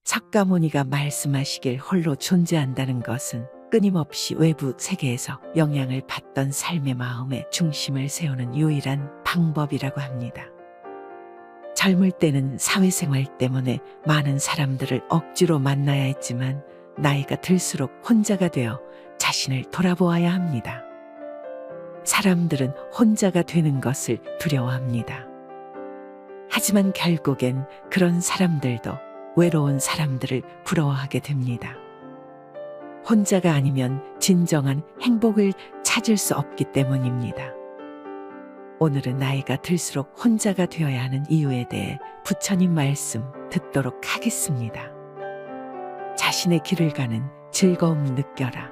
석가모니가 말씀하시길 홀로 존재한다는 것은 끊임없이 외부 세계에서 영향을 받던 삶의 마음의 중심을 세우는 유일한 방법이라고 합니다. 젊을 때는 사회생활 때문에 많은 사람들을 억지로 만나야 했지만 나이가 들수록 혼자가 되어 자신을 돌아보아야 합니다. 사람들은 혼자가 되는 것을 두려워합니다. 하지만 결국엔 그런 사람들도 외로운 사람들을 부러워하게 됩니다. 혼자가 아니면 진정한 행복을 찾을 수 없기 때문입니다. 오늘은 나이가 들수록 혼자가 되어야 하는 이유에 대해 부처님 말씀 듣도록 하겠습니다. 자신의 길을 가는 즐거움 느껴라.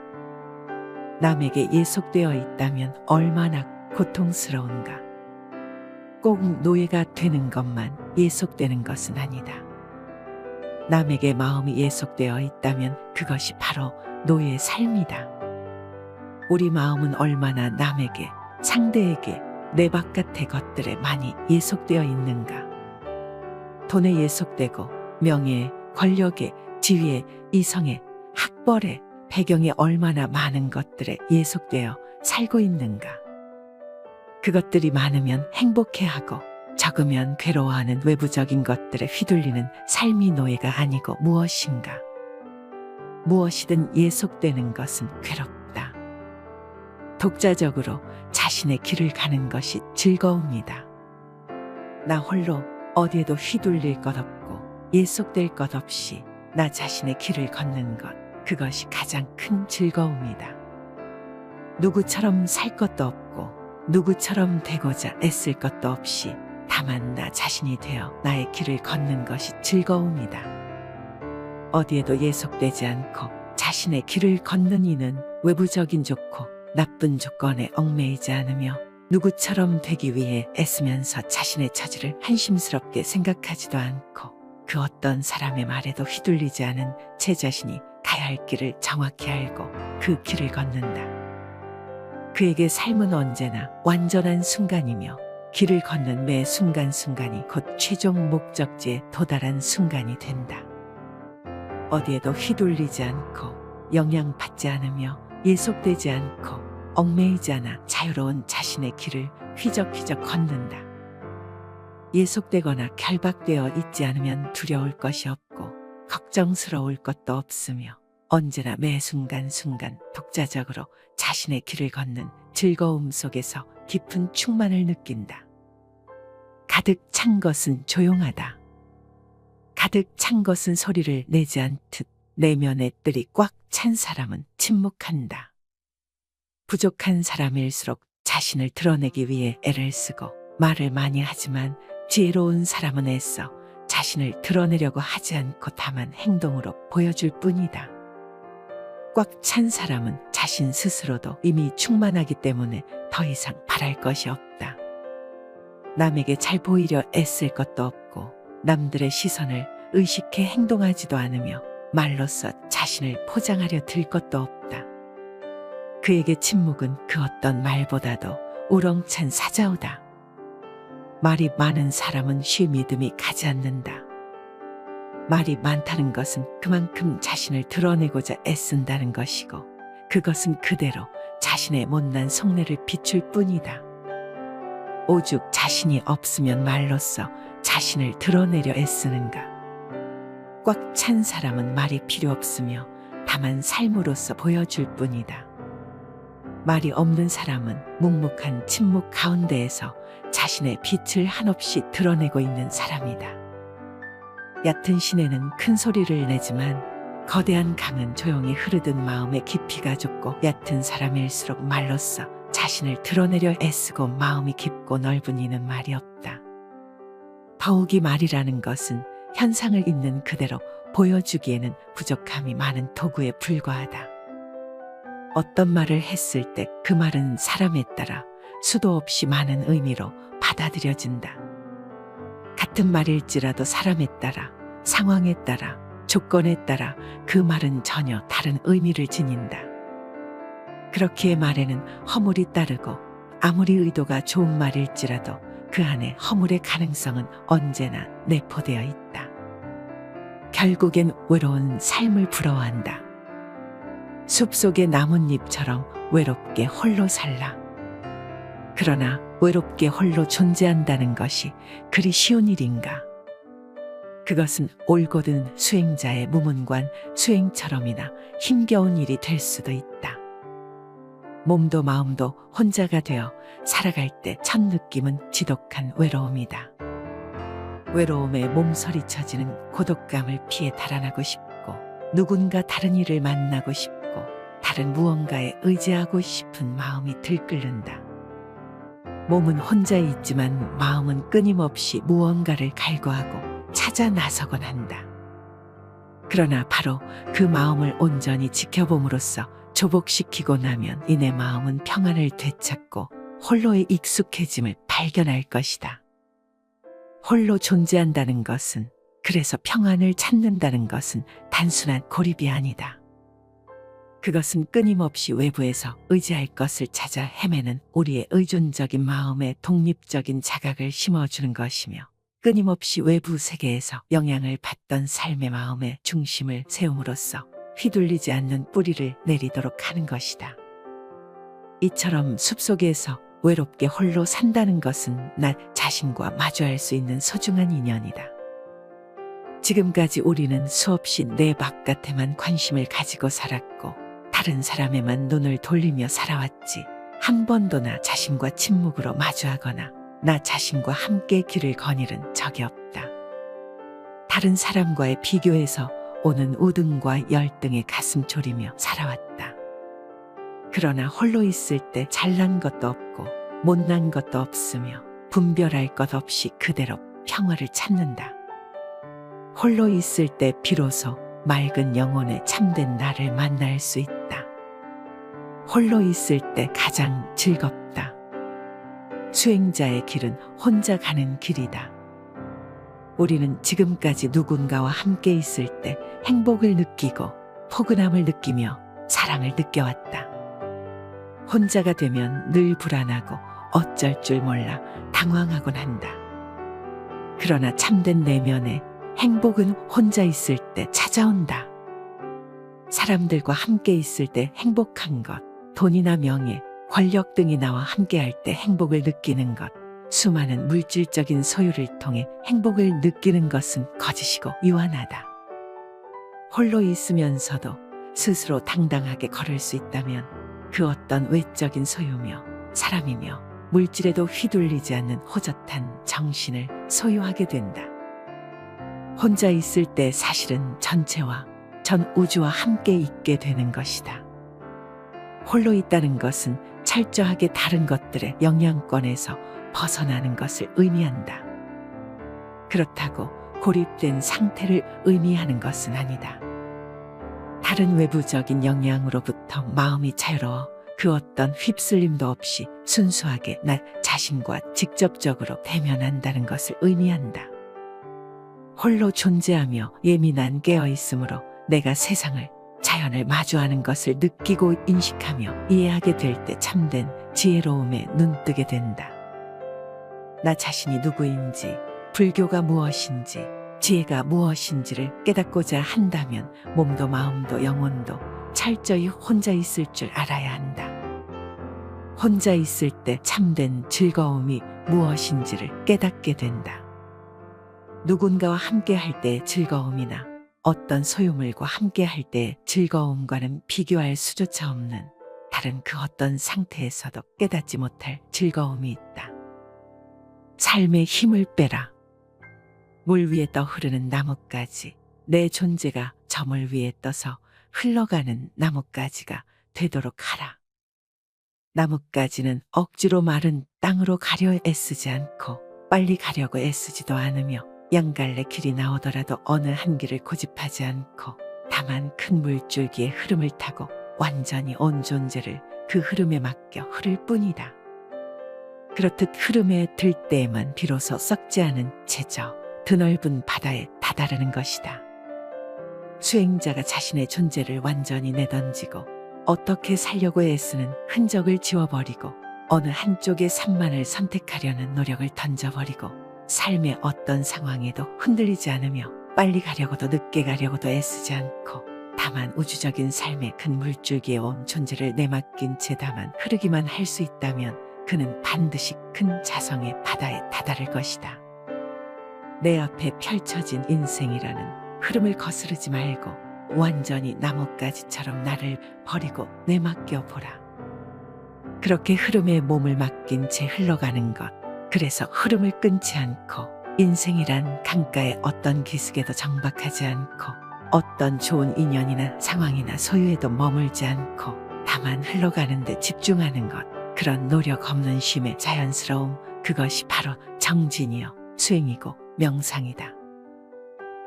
남에게 예속되어 있다면 얼마나 고통스러운가. 꼭 노예가 되는 것만 예속되는 것은 아니다. 남에게 마음이 예속되어 있다면 그것이 바로 노예의 삶이다. 우리 마음은 얼마나 남에게, 상대에게, 내 바깥의 것들에 많이 예속되어 있는가. 돈에 예속되고 명예에, 권력에, 지위에, 이성에, 학벌에, 배경에 얼마나 많은 것들에 예속되어 살고 있는가. 그것들이 많으면 행복해하고 적으면 괴로워하는 외부적인 것들에 휘둘리는 삶이 노예가 아니고 무엇인가. 무엇이든 예속되는 것은 괴롭다. 독자적으로 자신의 길을 가는 것이 즐거움이다. 나 홀로 어디에도 휘둘릴 것 없고 예속될 것 없이 나 자신의 길을 걷는 것, 그것이 가장 큰 즐거움이다. 누구처럼 살 것도 없고 누구처럼 되고자 애쓸 것도 없이 다만 나 자신이 되어 나의 길을 걷는 것이 즐거움이다. 어디에도 예속되지 않고 자신의 길을 걷는 이는 외부적인 좋고 나쁜 조건에 얽매이지 않으며 누구처럼 되기 위해 애쓰면서 자신의 처지를 한심스럽게 생각하지도 않고 그 어떤 사람의 말에도 휘둘리지 않은 제 자신이 가야 할 길을 정확히 알고 그 길을 걷는다. 그에게 삶은 언제나 완전한 순간이며 길을 걷는 매 순간순간이 곧 최종 목적지에 도달한 순간이 된다. 어디에도 휘둘리지 않고 영향받지 않으며 예속되지 않고 얽매이지 않아 자유로운 자신의 길을 휘적휘적 걷는다. 예속되거나 결박되어 있지 않으면 두려울 것이 없고 걱정스러울 것도 없으며 언제나 매 순간순간 독자적으로 자신의 길을 걷는 즐거움 속에서 깊은 충만을 느낀다. 가득 찬 것은 조용하다. 가득 찬 것은 소리를 내지 않듯 내면의 뜰이 꽉 찬 사람은 침묵한다. 부족한 사람일수록 자신을 드러내기 위해 애를 쓰고 말을 많이 하지만 지혜로운 사람은 애써 자신을 드러내려고 하지 않고 다만 행동으로 보여줄 뿐이다. 꽉 찬 사람은 자신 스스로도 이미 충만하기 때문에 더 이상 바랄 것이 없다. 남에게 잘 보이려 애쓸 것도 없고 남들의 시선을 의식해 행동하지도 않으며 말로써 자신을 포장하려 들 것도 없다. 그에게 침묵은 그 어떤 말보다도 우렁찬 사자우다. 말이 많은 사람은 쉬 믿음이 가지 않는다. 말이 많다는 것은 그만큼 자신을 드러내고자 애쓴다는 것이고 그것은 그대로 자신의 못난 속내를 비출 뿐이다. 오죽 자신이 없으면 말로써 자신을 드러내려 애쓰는가. 꽉 찬 사람은 말이 필요 없으며 다만 삶으로서 보여줄 뿐이다. 말이 없는 사람은 묵묵한 침묵 가운데에서 자신의 빛을 한없이 드러내고 있는 사람이다. 얕은 시내는 큰 소리를 내지만 거대한 강은 조용히 흐르듯 마음의 깊이가 좁고 얕은 사람일수록 말로써 자신을 드러내려 애쓰고 마음이 깊고 넓은 이는 말이 없다. 더욱이 말이라는 것은 현상을 있는 그대로 보여주기에는 부족함이 많은 도구에 불과하다. 어떤 말을 했을 때 그 말은 사람에 따라 수도 없이 많은 의미로 받아들여진다. 같은 말일지라도 사람에 따라, 상황에 따라, 조건에 따라 그 말은 전혀 다른 의미를 지닌다. 그렇기에 말에는 허물이 따르고 아무리 의도가 좋은 말일지라도 그 안에 허물의 가능성은 언제나 내포되어 있다. 결국엔 외로운 삶을 부러워한다. 숲속의 나뭇잎처럼 외롭게 홀로 살라. 그러나 외롭게 홀로 존재한다는 것이 그리 쉬운 일인가? 그것은 올곧은 수행자의 무문관 수행처럼이나 힘겨운 일이 될 수도 있다. 몸도 마음도 혼자가 되어 살아갈 때 첫 느낌은 지독한 외로움이다. 외로움에 몸서리쳐지는 고독감을 피해 달아나고 싶고 누군가 다른 이를 만나고 싶고 다른 무언가에 의지하고 싶은 마음이 들끓는다. 몸은 혼자 있지만 마음은 끊임없이 무언가를 갈구하고 찾아 나서곤 한다. 그러나 바로 그 마음을 온전히 지켜봄으로써 조복시키고 나면 이내 마음은 평안을 되찾고 홀로의 익숙해짐을 발견할 것이다. 홀로 존재한다는 것은, 그래서 평안을 찾는다는 것은 단순한 고립이 아니다. 그것은 끊임없이 외부에서 의지할 것을 찾아 헤매는 우리의 의존적인 마음에 독립적인 자각을 심어주는 것이며 끊임없이 외부 세계에서 영향을 받던 삶의 마음의 중심을 세움으로써 휘둘리지 않는 뿌리를 내리도록 하는 것이다. 이처럼 숲속에서 외롭게 홀로 산다는 것은 나 자신과 마주할 수 있는 소중한 인연이다. 지금까지 우리는 수없이 내 바깥에만 관심을 가지고 살았고 다른 사람에만 눈을 돌리며 살아왔지, 한 번도 나 자신과 침묵으로 마주하거나 나 자신과 함께 길을 거닐은 적이 없다. 다른 사람과의 비교에서 오는 우등과 열등에 가슴 졸이며 살아왔다. 그러나 홀로 있을 때 잘난 것도 없고 못난 것도 없으며 분별할 것 없이 그대로 평화를 찾는다. 홀로 있을 때 비로소 맑은 영혼의 참된 나를 만날 수 있다. 홀로 있을 때 가장 즐겁다. 수행자의 길은 혼자 가는 길이다. 우리는 지금까지 누군가와 함께 있을 때 행복을 느끼고 포근함을 느끼며 사랑을 느껴왔다. 혼자가 되면 늘 불안하고 어쩔 줄 몰라 당황하곤 한다. 그러나 참된 내면의 행복은 혼자 있을 때 찾아온다. 사람들과 함께 있을 때 행복한 것, 돈이나 명예, 권력 등이 나와 함께할 때 행복을 느끼는 것, 수많은 물질적인 소유를 통해 행복을 느끼는 것은 거짓이고 유한하다. 홀로 있으면서도 스스로 당당하게 걸을 수 있다면 그 어떤 외적인 소유며 사람이며 물질에도 휘둘리지 않는 호젓한 정신을 소유하게 된다. 혼자 있을 때 사실은 전체와 전 우주와 함께 있게 되는 것이다. 홀로 있다는 것은 철저하게 다른 것들의 영향권에서 벗어나는 것을 의미한다. 그렇다고 고립된 상태를 의미하는 것은 아니다. 다른 외부적인 영향으로부터 마음이 자유로워 그 어떤 휩쓸림도 없이 순수하게 나 자신과 직접적으로 대면한다는 것을 의미한다. 홀로 존재하며 예민한 깨어있음으로 내가 세상을, 자연을 마주하는 것을 느끼고 인식하며 이해하게 될 때 참된 지혜로움에 눈뜨게 된다. 나 자신이 누구인지, 불교가 무엇인지, 지혜가 무엇인지를 깨닫고자 한다면 몸도 마음도 영혼도 철저히 혼자 있을 줄 알아야 한다. 혼자 있을 때 참된 즐거움이 무엇인지를 깨닫게 된다. 누군가와 함께 할 때의 즐거움이나 어떤 소유물과 함께 할 때의 즐거움과는 비교할 수조차 없는 다른 그 어떤 상태에서도 깨닫지 못할 즐거움이 있다. 삶의 힘을 빼라. 물 위에 떠 흐르는 나뭇가지, 내 존재가 저 물 위에 떠서 흘러가는 나뭇가지가 되도록 하라. 나뭇가지는 억지로 마른 땅으로 가려 애쓰지 않고 빨리 가려고 애쓰지도 않으며 양갈래 길이 나오더라도 어느 한 길을 고집하지 않고 다만 큰 물줄기의 흐름을 타고 완전히 온 존재를 그 흐름에 맡겨 흐를 뿐이다. 그렇듯 흐름에 들 때에만 비로소 썩지 않은 제저 드넓은 바다에 다다르는 것이다. 수행자가 자신의 존재를 완전히 내던지고 어떻게 살려고 애쓰는 흔적을 지워버리고 어느 한쪽의 산만을 선택하려는 노력을 던져버리고 삶의 어떤 상황에도 흔들리지 않으며 빨리 가려고도 늦게 가려고도 애쓰지 않고 다만 우주적인 삶의 큰 물줄기에 온 존재를 내맡긴 채 다만 흐르기만 할 수 있다면 그는 반드시 큰 자성의 바다에 다다를 것이다. 내 앞에 펼쳐진 인생이라는 흐름을 거스르지 말고 완전히 나뭇가지처럼 나를 버리고 내맡겨 보라. 그렇게 흐름에 몸을 맡긴 채 흘러가는 것, 그래서 흐름을 끊지 않고 인생이란 강가의 어떤 기슭에도 정박하지 않고 어떤 좋은 인연이나 상황이나 소유에도 머물지 않고 다만 흘러가는 데 집중하는 것, 그런 노력 없는 쉼의 자연스러움, 그것이 바로 정진이요 수행이고 명상이다.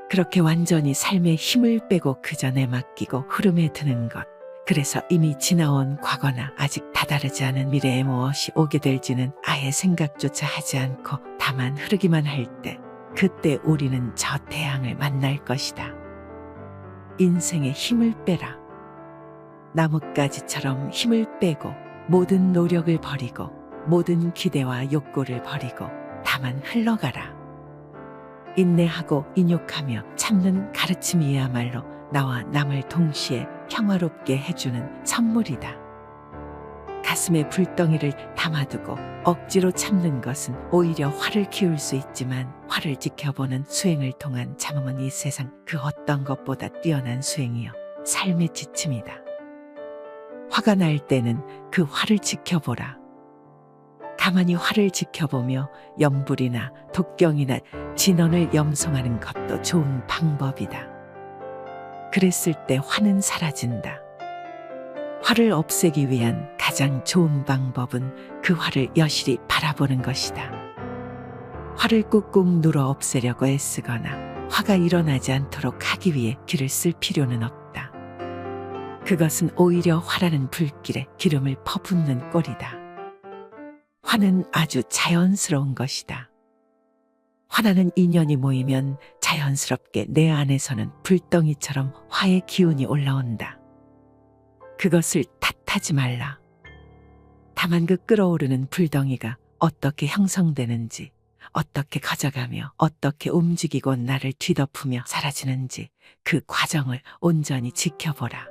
그렇게 완전히 삶에 힘을 빼고 그저 내맡기고 흐름에 드는 것, 그래서 이미 지나온 과거나 아직 다다르지 않은 미래에 무엇이 오게 될지는 아예 생각조차 하지 않고 다만 흐르기만 할 때, 그때 우리는 저 태양을 만날 것이다. 인생에 힘을 빼라. 나뭇가지처럼 힘을 빼고 모든 노력을 버리고 모든 기대와 욕구를 버리고 다만 흘러가라. 인내하고 인욕하며 참는 가르침이야말로 나와 남을 동시에 평화롭게 해주는 선물이다. 가슴에 불덩이를 담아두고 억지로 참는 것은 오히려 화를 키울 수 있지만 화를 지켜보는 수행을 통한 참음은 이 세상 그 어떤 것보다 뛰어난 수행이요 삶의 지침이다. 화가 날 때는 그 화를 지켜보라. 가만히 화를 지켜보며 염불이나 독경이나 진언을 염송하는 것도 좋은 방법이다. 그랬을 때 화는 사라진다. 화를 없애기 위한 가장 좋은 방법은 그 화를 여실히 바라보는 것이다. 화를 꾹꾹 눌어 없애려고 애쓰거나 화가 일어나지 않도록 하기 위해 기를 쓸 필요는 없다. 그것은 오히려 화라는 불길에 기름을 퍼붓는 꼴이다. 화는 아주 자연스러운 것이다. 화나는 인연이 모이면 자연스럽게 내 안에서는 불덩이처럼 화의 기운이 올라온다. 그것을 탓하지 말라. 다만 그 끓어오르는 불덩이가 어떻게 형성되는지, 어떻게 커져가며 어떻게 움직이고 나를 뒤덮으며 사라지는지 그 과정을 온전히 지켜보라.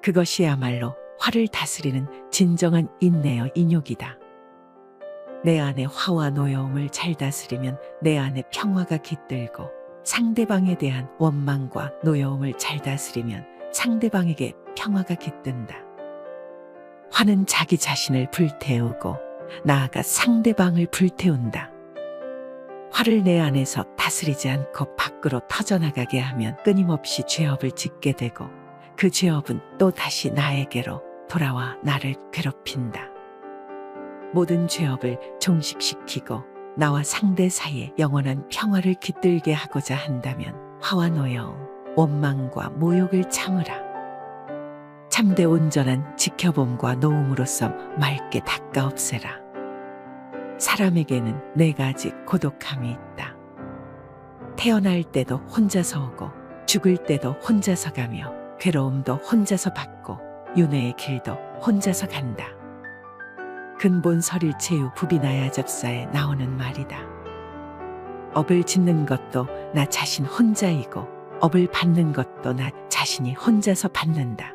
그것이야말로 화를 다스리는 진정한 인내여 인욕이다. 내 안의 화와 노여움을 잘 다스리면 내 안에 평화가 깃들고 상대방에 대한 원망과 노여움을 잘 다스리면 상대방에게 평화가 깃든다. 화는 자기 자신을 불태우고 나아가 상대방을 불태운다. 화를 내 안에서 다스리지 않고 밖으로 터져나가게 하면 끊임없이 죄업을 짓게 되고 그 죄업은 또 다시 나에게로 돌아와 나를 괴롭힌다. 모든 죄업을 종식시키고 나와 상대 사이에 영원한 평화를 깃들게 하고자 한다면 화와 노여움, 원망과 모욕을 참으라. 참되 온전한 지켜봄과 노움으로써 맑게 닦아 없애라. 사람에게는 네 가지 고독함이 있다. 태어날 때도 혼자서 오고 죽을 때도 혼자서 가며 괴로움도 혼자서 받고 윤회의 길도 혼자서 간다. 근본 설일체유 부비나야접사에 나오는 말이다. 업을 짓는 것도 나 자신 혼자이고 업을 받는 것도 나 자신이 혼자서 받는다.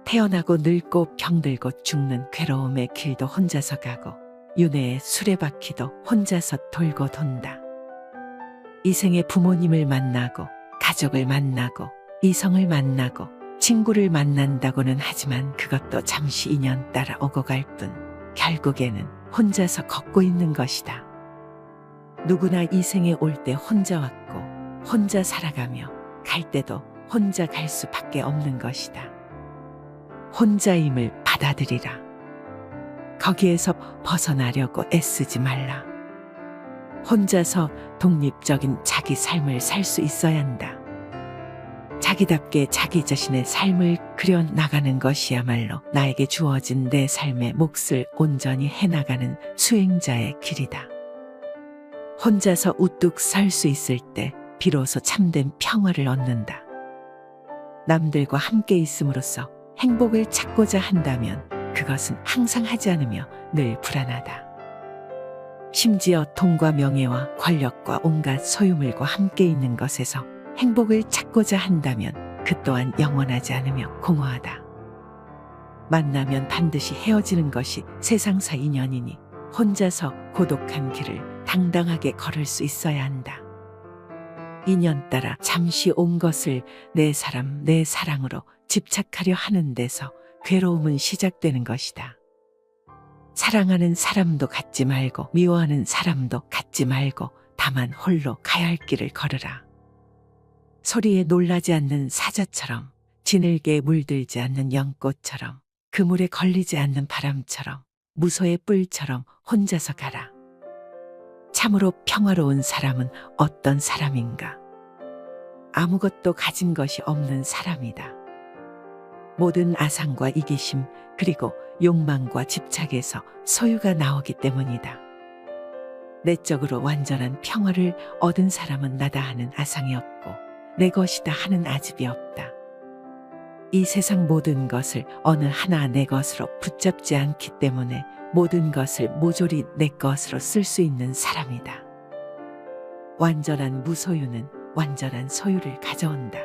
태어나고 늙고 병들고 죽는 괴로움의 길도 혼자서 가고 윤회의 수레바퀴도 혼자서 돌고 돈다. 이 생에 부모님을 만나고 가족을 만나고 이성을 만나고 친구를 만난다고는 하지만 그것도 잠시 인연 따라 오고 갈 뿐 결국에는 혼자서 걷고 있는 것이다. 누구나 이 생에 올 때 혼자 왔고 혼자 살아가며 갈 때도 혼자 갈 수밖에 없는 것이다. 혼자임을 받아들이라. 거기에서 벗어나려고 애쓰지 말라. 혼자서 독립적인 자기 삶을 살 수 있어야 한다. 자기답게 자기 자신의 삶을 그려나가는 것이야말로 나에게 주어진 내 삶의 몫을 온전히 해나가는 수행자의 길이다. 혼자서 우뚝 설 수 있을 때 비로소 참된 평화를 얻는다. 남들과 함께 있음으로써 행복을 찾고자 한다면 그것은 항상 하지 않으며 늘 불안하다. 심지어 돈과 명예와 권력과 온갖 소유물과 함께 있는 것에서 행복을 찾고자 한다면 그 또한 영원하지 않으며 공허하다. 만나면 반드시 헤어지는 것이 세상사 인연이니 혼자서 고독한 길을 당당하게 걸을 수 있어야 한다. 인연 따라 잠시 온 것을 내 사람, 내 사랑으로 집착하려 하는 데서 괴로움은 시작되는 것이다. 사랑하는 사람도 갖지 말고 미워하는 사람도 갖지 말고 다만 홀로 가야 할 길을 걸으라. 소리에 놀라지 않는 사자처럼, 지늘개에 물들지 않는 연꽃처럼, 그물에 걸리지 않는 바람처럼, 무소의 뿔처럼 혼자서 가라. 참으로 평화로운 사람은 어떤 사람인가? 아무것도 가진 것이 없는 사람이다. 모든 아상과 이기심 그리고 욕망과 집착에서 소유가 나오기 때문이다. 내적으로 완전한 평화를 얻은 사람은 나다 하는 아상이 없고 내 것이다 하는 아집이 없다. 이 세상 모든 것을 어느 하나 내 것으로 붙잡지 않기 때문에 모든 것을 모조리 내 것으로 쓸 수 있는 사람이다. 완전한 무소유는 완전한 소유를 가져온다.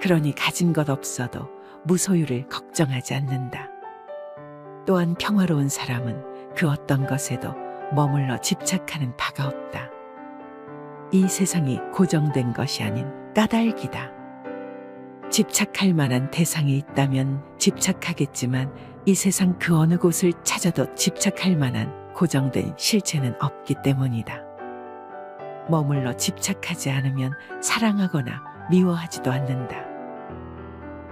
그러니 가진 것 없어도 무소유를 걱정하지 않는다. 또한 평화로운 사람은 그 어떤 것에도 머물러 집착하는 바가 없다. 이 세상이 고정된 것이 아닌 까닭이다. 집착할 만한 대상이 있다면 집착하겠지만 이 세상 그 어느 곳을 찾아도 집착할 만한 고정된 실체는 없기 때문이다. 머물러 집착하지 않으면 사랑하거나 미워하지도 않는다.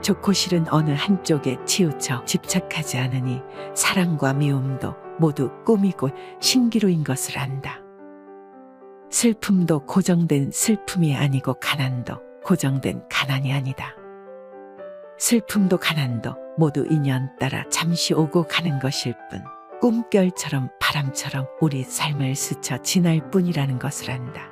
좋고 싫은 어느 한쪽에 치우쳐 집착하지 않으니 사랑과 미움도 모두 꿈이고 신기루인 것을 안다. 슬픔도 고정된 슬픔이 아니고 가난도 고정된 가난이 아니다. 슬픔도 가난도 모두 인연 따라 잠시 오고 가는 것일 뿐 꿈결처럼 바람처럼 우리 삶을 스쳐 지날 뿐이라는 것을 안다.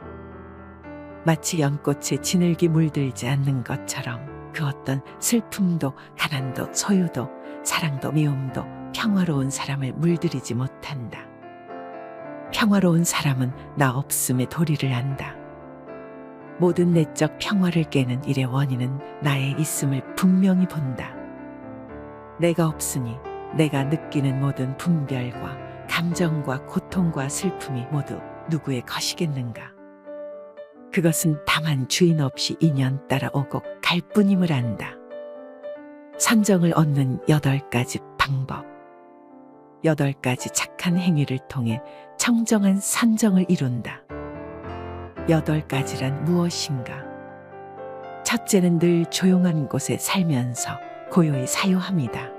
마치 연꽃에 지늘기 물들지 않는 것처럼 그 어떤 슬픔도 가난도 소유도 사랑도 미움도 평화로운 사람을 물들이지 못한다. 평화로운 사람은 나 없음의 도리를 안다. 모든 내적 평화를 깨는 일의 원인은 나의 있음을 분명히 본다. 내가 없으니 내가 느끼는 모든 분별과 감정과 고통과 슬픔이 모두 누구의 것이겠는가? 그것은 다만 주인 없이 인연 따라 오고 갈 뿐임을 안다. 선정을 얻는 8가지 방법. 8가지 착한 행위를 통해 청정한 선정을 이룬다. 8가지란 무엇인가? 첫째는 늘 조용한 곳에 살면서 고요히 사유합니다.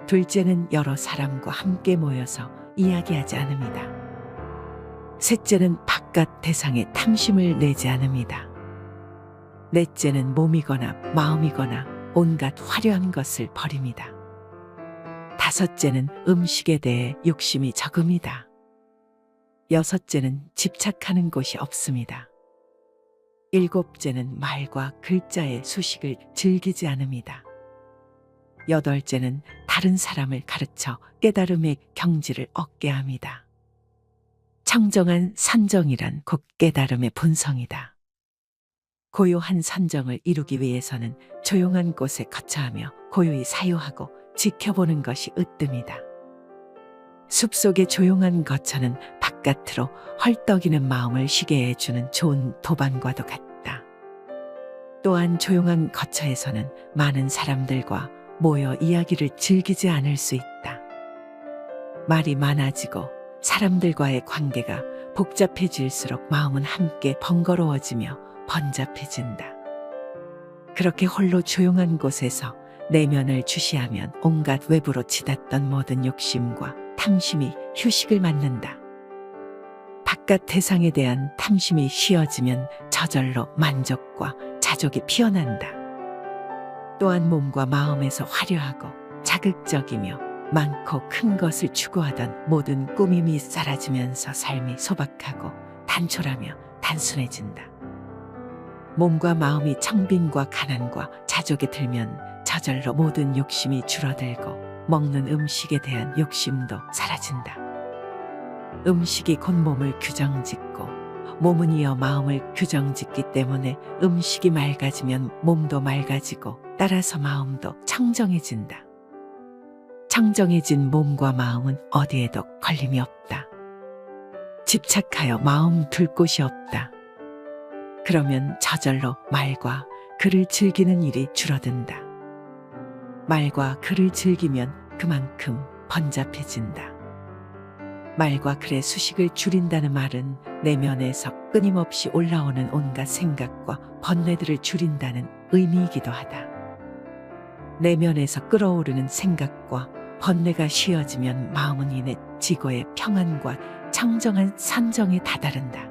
둘째는 여러 사람과 함께 모여서 이야기하지 않습니다. 셋째는 바깥 대상에 탐심을 내지 않습니다. 넷째는 몸이거나 마음이거나 온갖 화려한 것을 버립니다. 다섯째는 음식에 대해 욕심이 적음이다. 여섯째는 집착하는 곳이 없습니다. 일곱째는 말과 글자의 수식을 즐기지 않습니다. 여덟째는 다른 사람을 가르쳐 깨달음의 경지를 얻게 합니다. 청정한 선정이란 곧 깨달음의 본성이다. 고요한 선정을 이루기 위해서는 조용한 곳에 거처하며 고요히 사유하고 지켜보는 것이 으뜸이다. 숲속의 조용한 거처는 바깥으로 헐떡이는 마음을 쉬게 해주는 좋은 도반과도 같다. 또한 조용한 거처에서는 많은 사람들과 모여 이야기를 즐기지 않을 수 있다. 말이 많아지고 사람들과의 관계가 복잡해질수록 마음은 함께 번거로워지며 번잡해진다. 그렇게 홀로 조용한 곳에서 내면을 주시하면 온갖 외부로 치닫던 모든 욕심과 탐심이 휴식을 맞는다. 바깥 대상에 대한 탐심이 쉬어지면 저절로 만족과 자족이 피어난다. 또한 몸과 마음에서 화려하고 자극적이며 많고 큰 것을 추구하던 모든 꾸밈이 사라지면서 삶이 소박하고 단촐하며 단순해진다. 몸과 마음이 청빈과 가난과 자족에 들면 저절로 모든 욕심이 줄어들고 먹는 음식에 대한 욕심도 사라진다. 음식이 곧 몸을 규정짓고 몸은 이어 마음을 규정짓기 때문에 음식이 맑아지면 몸도 맑아지고 따라서 마음도 청정해진다. 청정해진 몸과 마음은 어디에도 걸림이 없다. 집착하여 마음 둘 곳이 없다. 그러면 저절로 말과 글을 즐기는 일이 줄어든다. 말과 글을 즐기면 그만큼 번잡해진다. 말과 글의 수식을 줄인다는 말은 내면에서 끊임없이 올라오는 온갖 생각과 번뇌들을 줄인다는 의미이기도 하다. 내면에서 끓어오르는 생각과 번뇌가 쉬어지면 마음은 이내 지고의 평안과 청정한 선정에 다다른다.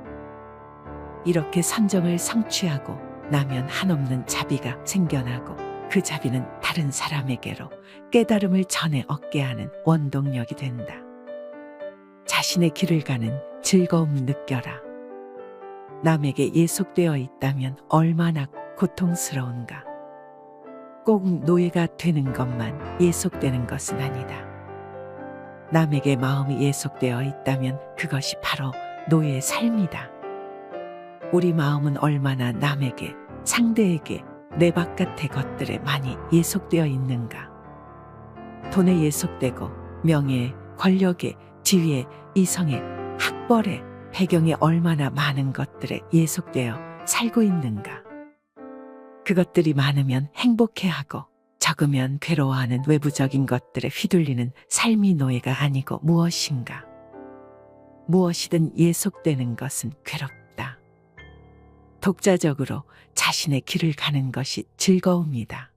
이렇게 선정을 성취하고 나면 한없는 자비가 생겨나고 그 자비는 다른 사람에게로 깨달음을 전해 얻게 하는 원동력이 된다. 자신의 길을 가는 즐거움 느껴라. 남에게 예속되어 있다면 얼마나 고통스러운가. 꼭 노예가 되는 것만 예속되는 것은 아니다. 남에게 마음이 예속되어 있다면 그것이 바로 노예의 삶이다. 우리 마음은 얼마나 남에게, 상대에게, 내 바깥의 것들에 많이 예속되어 있는가. 돈에 예속되고 명예에, 권력에, 지위에, 이성에, 학벌에, 배경에 얼마나 많은 것들에 예속되어 살고 있는가. 그것들이 많으면 행복해하고 적으면 괴로워하는 외부적인 것들에 휘둘리는 삶이 노예가 아니고 무엇인가. 무엇이든 예속되는 것은 괴롭다. 독자적으로 자신의 길을 가는 것이 즐거움이다.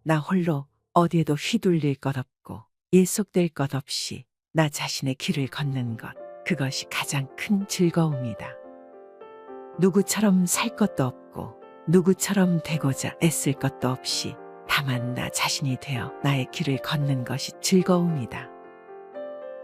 나 홀로 어디에도 휘둘릴 것 없고 예속될 것 없이 나 자신의 길을 걷는 것, 그것이 가장 큰 즐거움이다. 누구처럼 살 것도 없고 누구처럼 되고자 애쓸 것도 없이 다만 나 자신이 되어 나의 길을 걷는 것이 즐거움이다.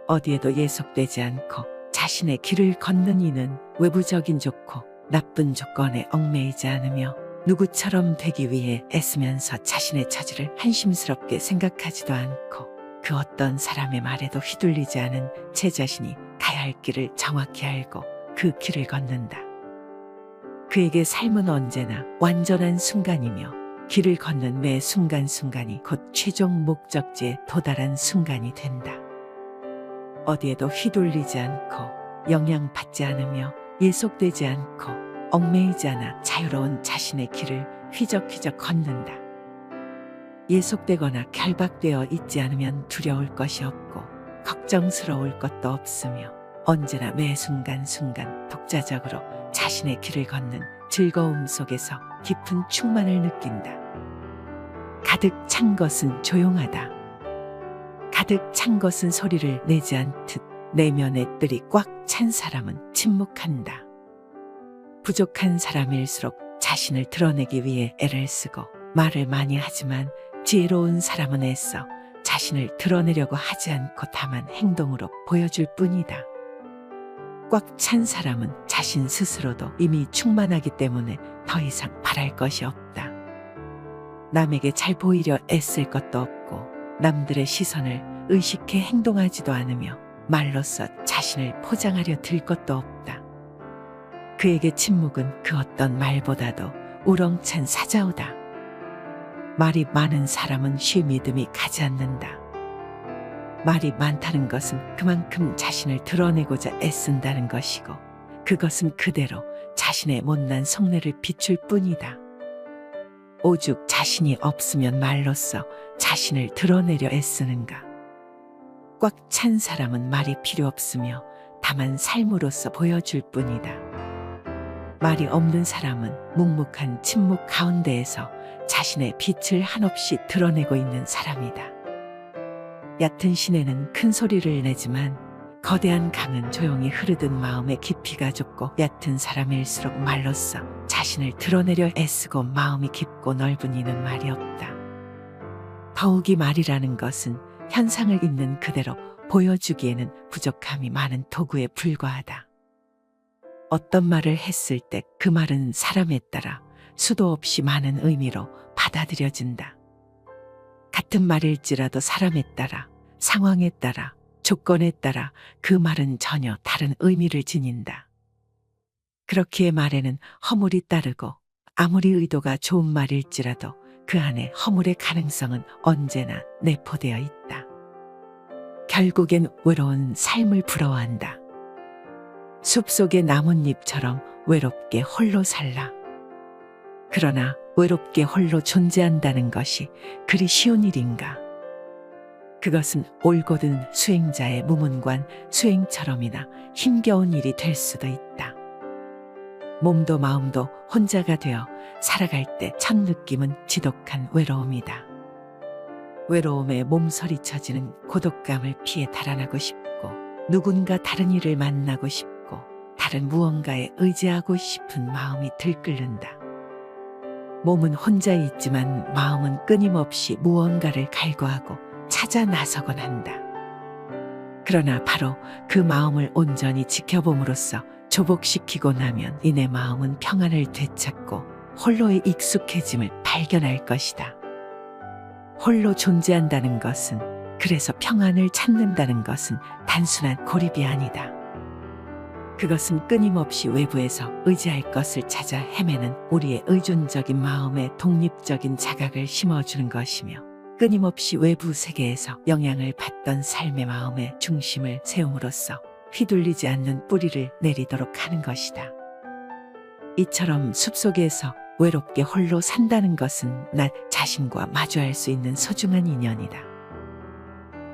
어디에도 예속되지 않고 자신의 길을 걷는 이는 외부적인 좋고 나쁜 조건에 얽매이지 않으며 누구처럼 되기 위해 애쓰면서 자신의 처지를 한심스럽게 생각하지도 않고 그 어떤 사람의 말에도 휘둘리지 않은 제 자신이 가야 할 길을 정확히 알고 그 길을 걷는다. 그에게 삶은 언제나 완전한 순간이며 길을 걷는 매 순간순간이 곧 최종 목적지에 도달한 순간이 된다. 어디에도 휘둘리지 않고 영향받지 않으며 예속되지 않고 얽매이지 않아 자유로운 자신의 길을 휘적휘적 걷는다. 예속되거나 결박되어 있지 않으면 두려울 것이 없고 걱정스러울 것도 없으며 언제나 매 순간순간 독자적으로 자신의 길을 걷는 즐거움 속에서 깊은 충만을 느낀다. 가득 찬 것은 조용하다. 가득 찬 것은 소리를 내지 않듯 내면의 뜰이 꽉 찬 사람은 침묵한다. 부족한 사람일수록 자신을 드러내기 위해 애를 쓰고 말을 많이 하지만 지혜로운 사람은 애써 자신을 드러내려고 하지 않고 다만 행동으로 보여줄 뿐이다. 꽉 찬 사람은 자신 스스로도 이미 충만하기 때문에 더 이상 바랄 것이 없다. 남에게 잘 보이려 애쓸 것도 없고 남들의 시선을 의식해 행동하지도 않으며 말로써 자신을 포장하려 들 것도 없다. 그에게 침묵은 그 어떤 말보다도 우렁찬 사자우다. 말이 많은 사람은 쉬 믿음이 가지 않는다. 말이 많다는 것은 그만큼 자신을 드러내고자 애쓴다는 것이고 그것은 그대로 자신의 못난 속내를 비출 뿐이다. 오죽 자신이 없으면 말로써 자신을 드러내려 애쓰는가. 꽉 찬 사람은 말이 필요 없으며 다만 삶으로서 보여줄 뿐이다. 말이 없는 사람은 묵묵한 침묵 가운데에서 자신의 빛을 한없이 드러내고 있는 사람이다. 얕은 시내는 큰 소리를 내지만 거대한 강은 조용히 흐르듯 마음의 깊이가 좁고 얕은 사람일수록 말로써 자신을 드러내려 애쓰고 마음이 깊고 넓은 이는 말이 없다. 더욱이 말이라는 것은 현상을 있는 그대로 보여주기에는 부족함이 많은 도구에 불과하다. 어떤 말을 했을 때 그 말은 사람에 따라 수도 없이 많은 의미로 받아들여진다. 같은 말일지라도 사람에 따라, 상황에 따라, 조건에 따라 그 말은 전혀 다른 의미를 지닌다. 그렇기에 말에는 허물이 따르고 아무리 의도가 좋은 말일지라도 그 안에 허물의 가능성은 언제나 내포되어 있다. 결국엔 외로운 삶을 부러워한다. 숲속의 나뭇잎처럼 외롭게 홀로 살라. 그러나 외롭게 홀로 존재한다는 것이 그리 쉬운 일인가? 그것은 올곧은 수행자의 무문관 수행처럼이나 힘겨운 일이 될 수도 있다. 몸도 마음도 혼자가 되어 살아갈 때 첫 느낌은 지독한 외로움이다. 외로움에 몸서리쳐지는 고독감을 피해 달아나고 싶고 누군가 다른 이를 만나고 싶고 다른 무언가에 의지하고 싶은 마음이 들끓는다. 몸은 혼자 있지만 마음은 끊임없이 무언가를 갈구하고 찾아 나서곤 한다. 그러나 바로 그 마음을 온전히 지켜봄으로써 조복시키고 나면 이내 마음은 평안을 되찾고 홀로의 익숙해짐을 발견할 것이다. 홀로 존재한다는 것은, 그래서 평안을 찾는다는 것은 단순한 고립이 아니다. 그것은 끊임없이 외부에서 의지할 것을 찾아 헤매는 우리의 의존적인 마음에 독립적인 자각을 심어주는 것이며 끊임없이 외부 세계에서 영향을 받던 삶의 마음의 중심을 세움으로써 휘둘리지 않는 뿌리를 내리도록 하는 것이다. 이처럼 숲속에서 외롭게 홀로 산다는 것은 나 자신과 마주할 수 있는 소중한 인연이다.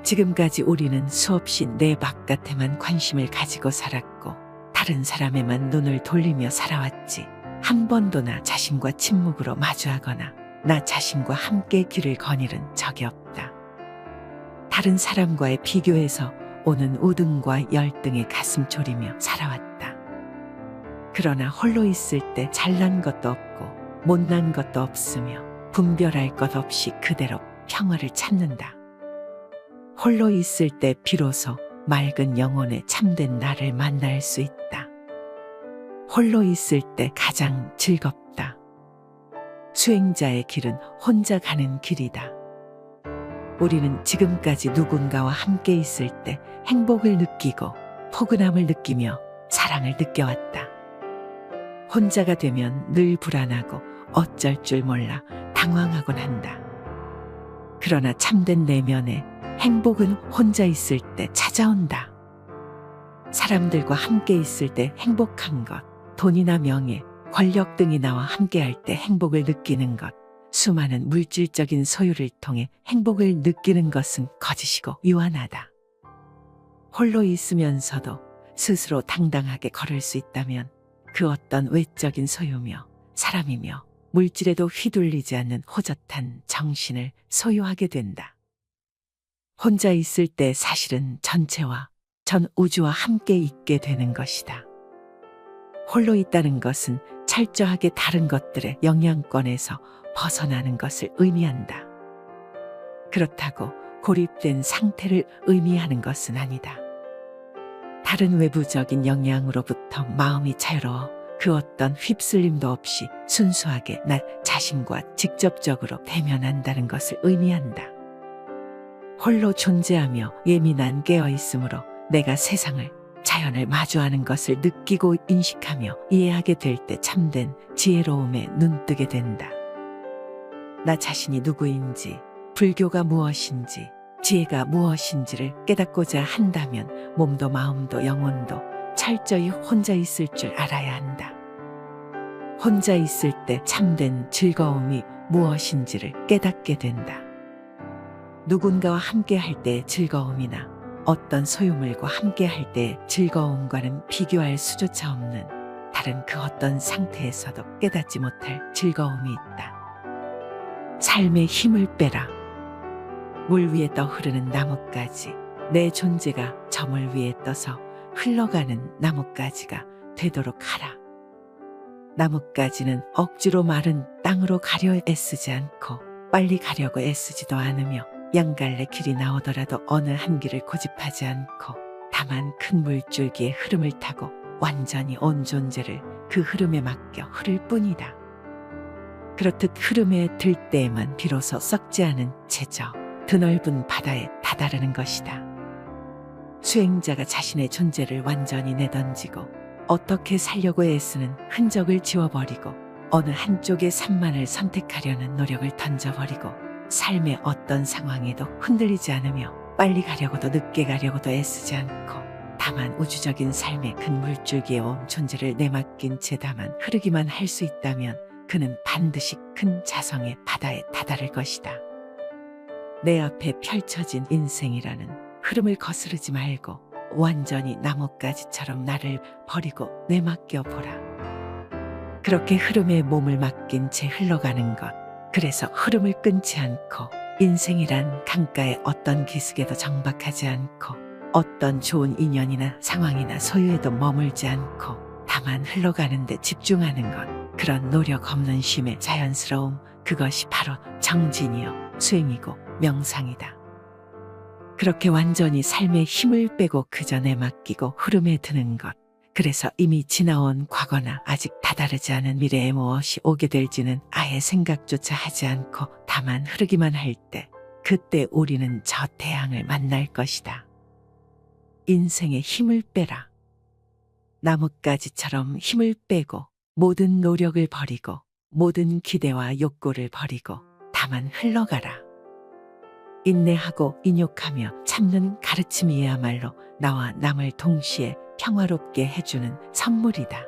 지금까지 우리는 수없이 내 바깥에만 관심을 가지고 살았고 다른 사람에만 눈을 돌리며 살아왔지, 한 번도 나 자신과 침묵으로 마주하거나 나 자신과 함께 길을 거닐은 적이 없다. 다른 사람과의 비교에서 오는 우등과 열등에 가슴 졸이며 살아왔다. 그러나 홀로 있을 때 잘난 것도 없고 못난 것도 없으며 분별할 것 없이 그대로 평화를 찾는다. 홀로 있을 때 비로소 맑은 영혼의 참된 나를 만날 수 있다. 홀로 있을 때 가장 즐겁다. 수행자의 길은 혼자 가는 길이다. 우리는 지금까지 누군가와 함께 있을 때 행복을 느끼고 포근함을 느끼며 사랑을 느껴왔다. 혼자가 되면 늘 불안하고 어쩔 줄 몰라 당황하곤 한다. 그러나 참된 내면의 행복은 혼자 있을 때 찾아온다. 사람들과 함께 있을 때 행복한 것, 돈이나 명예, 권력 등이 나와 함께할 때 행복을 느끼는 것, 수많은 물질적인 소유를 통해 행복을 느끼는 것은 거짓이고 유한하다. 홀로 있으면서도 스스로 당당하게 걸을 수 있다면 그 어떤 외적인 소유며 사람이며 물질에도 휘둘리지 않는 호젓한 정신을 소유하게 된다. 혼자 있을 때 사실은 전체와 전 우주와 함께 있게 되는 것이다. 홀로 있다는 것은 철저하게 다른 것들의 영향권에서 벗어나는 것을 의미한다. 그렇다고 고립된 상태를 의미하는 것은 아니다. 다른 외부적인 영향으로부터 마음이 자유로워 그 어떤 휩쓸림도 없이 순수하게 나 자신과 직접적으로 대면한다는 것을 의미한다. 홀로 존재하며 예민한 깨어있음으로 내가 세상을, 자연을 마주하는 것을 느끼고 인식하며 이해하게 될 때 참된 지혜로움에 눈뜨게 된다. 나 자신이 누구인지, 불교가 무엇인지, 지혜가 무엇인지를 깨닫고자 한다면 몸도 마음도 영혼도 철저히 혼자 있을 줄 알아야 한다. 혼자 있을 때 참된 즐거움이 무엇인지를 깨닫게 된다. 누군가와 함께 할 때의 즐거움이나 어떤 소유물과 함께 할 때의 즐거움과는 비교할 수조차 없는 다른 그 어떤 상태에서도 깨닫지 못할 즐거움이 있다. 삶의 힘을 빼라. 물 위에 떠 흐르는 나뭇가지, 내 존재가 저 물 위에 떠서 흘러가는 나뭇가지가 되도록 하라. 나뭇가지는 억지로 마른 땅으로 가려 애쓰지 않고 빨리 가려고 애쓰지도 않으며 양갈래 길이 나오더라도 어느 한 길을 고집하지 않고 다만 큰 물줄기의 흐름을 타고 완전히 온 존재를 그 흐름에 맡겨 흐를 뿐이다. 그렇듯 흐름에 들 때에만 비로소 썩지 않은 채저 드넓은 바다에 다다르는 것이다. 수행자가 자신의 존재를 완전히 내던지고 어떻게 살려고 애쓰는 흔적을 지워버리고 어느 한쪽의 산만을 선택하려는 노력을 던져버리고 삶의 어떤 상황에도 흔들리지 않으며 빨리 가려고도 늦게 가려고도 애쓰지 않고 다만 우주적인 삶의 큰 물줄기에 온 존재를 내맡긴 채 다만 흐르기만 할 수 있다면 그는 반드시 큰 자성의 바다에 다다를 것이다. 내 앞에 펼쳐진 인생이라는 흐름을 거스르지 말고 완전히 나뭇가지처럼 나를 버리고 내맡겨 보라. 그렇게 흐름에 몸을 맡긴 채 흘러가는 것, 그래서 흐름을 끊지 않고 인생이란 강가의 어떤 기슭에도 정박하지 않고 어떤 좋은 인연이나 상황이나 소유에도 머물지 않고 다만 흘러가는 데 집중하는 것, 그런 노력 없는 쉼의 자연스러움, 그것이 바로 정진이요 수행이고 명상이다. 그렇게 완전히 삶에 힘을 빼고 그저 내맡기고 흐름에 드는 것, 그래서 이미 지나온 과거나 아직 다다르지 않은 미래에 무엇이 오게 될지는 아예 생각조차 하지 않고 다만 흐르기만 할 때, 그때 우리는 저 태양을 만날 것이다. 인생에 힘을 빼라. 나뭇가지처럼 힘을 빼고 모든 노력을 버리고 모든 기대와 욕구를 버리고 다만 흘러가라. 인내하고 인욕하며 참는 가르침이야말로 나와 남을 동시에 평화롭게 해주는 선물이다.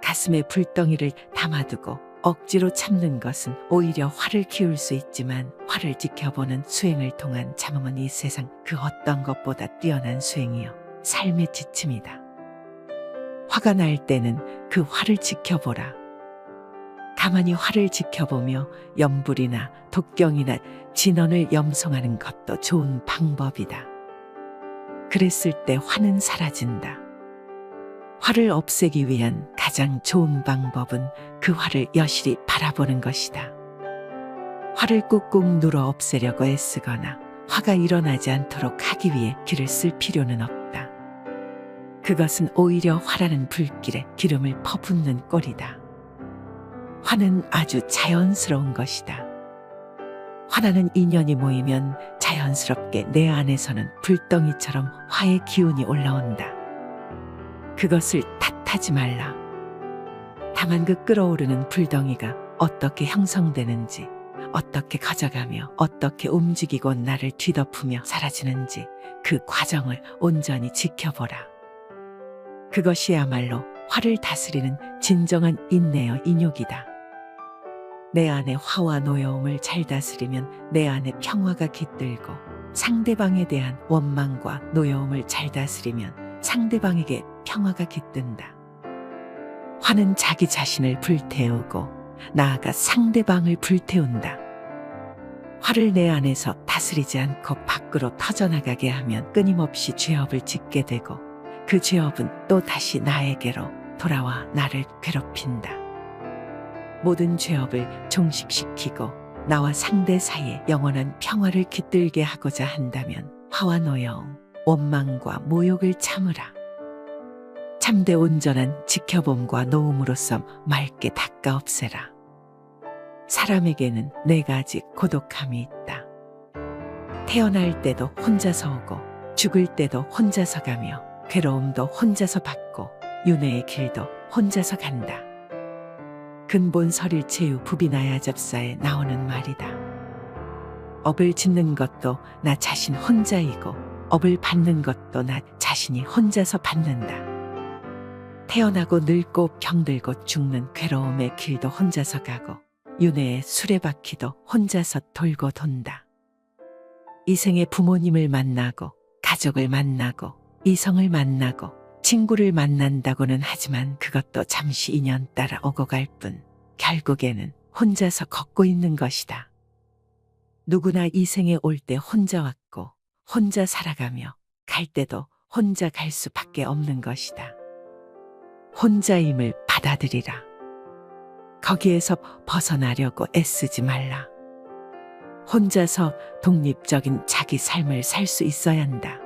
가슴에 불덩이를 담아두고 억지로 참는 것은 오히려 화를 키울 수 있지만 화를 지켜보는 수행을 통한 참음은 이 세상 그 어떤 것보다 뛰어난 수행이요 삶의 지침이다. 화가 날 때는 그 화를 지켜보라. 가만히 화를 지켜보며 염불이나 독경이나 진언을 염송하는 것도 좋은 방법이다. 그랬을 때 화는 사라진다. 화를 없애기 위한 가장 좋은 방법은 그 화를 여실히 바라보는 것이다. 화를 꾹꾹 눌어 없애려고 애쓰거나 화가 일어나지 않도록 하기 위해 기를 쓸 필요는 없다. 그것은 오히려 화라는 불길에 기름을 퍼붓는 꼴이다. 화는 아주 자연스러운 것이다. 화나는 인연이 모이면 자연스럽게 내 안에서는 불덩이처럼 화의 기운이 올라온다. 그것을 탓하지 말라. 다만 그 끓어오르는 불덩이가 어떻게 형성되는지, 어떻게 가져가며 어떻게 움직이고 나를 뒤덮으며 사라지는지 그 과정을 온전히 지켜보라. 그것이야말로 화를 다스리는 진정한 인내여 인욕이다. 내 안의 화와 노여움을 잘 다스리면 내 안에 평화가 깃들고 상대방에 대한 원망과 노여움을 잘 다스리면 상대방에게 평화가 깃든다. 화는 자기 자신을 불태우고 나아가 상대방을 불태운다. 화를 내 안에서 다스리지 않고 밖으로 터져나가게 하면 끊임없이 죄업을 짓게 되고 그 죄업은 또 다시 나에게로 돌아와 나를 괴롭힌다. 모든 죄업을 종식시키고 나와 상대 사이에 영원한 평화를 깃들게 하고자 한다면 화와 노여움, 원망과 모욕을 참으라. 참되 온전한 지켜봄과 노움으로써 맑게 닦아 없애라. 사람에게는 네 가지 고독함이 있다. 태어날 때도 혼자서 오고 죽을 때도 혼자서 가며 괴로움도 혼자서 받고 윤회의 길도 혼자서 간다. 근본 설일체유 부비나야 접사에 나오는 말이다. 업을 짓는 것도 나 자신 혼자이고 업을 받는 것도 나 자신이 혼자서 받는다. 태어나고 늙고 병들고 죽는 괴로움의 길도 혼자서 가고 윤회의 수레바퀴도 혼자서 돌고 돈다. 이 생에 부모님을 만나고 가족을 만나고 이성을 만나고 친구를 만난다고는 하지만 그것도 잠시 인연 따라 오고 갈 뿐 결국에는 혼자서 걷고 있는 것이다. 누구나 이 생에 올 때 혼자 왔고 혼자 살아가며 갈 때도 혼자 갈 수밖에 없는 것이다. 혼자임을 받아들이라. 거기에서 벗어나려고 애쓰지 말라. 혼자서 독립적인 자기 삶을 살 수 있어야 한다.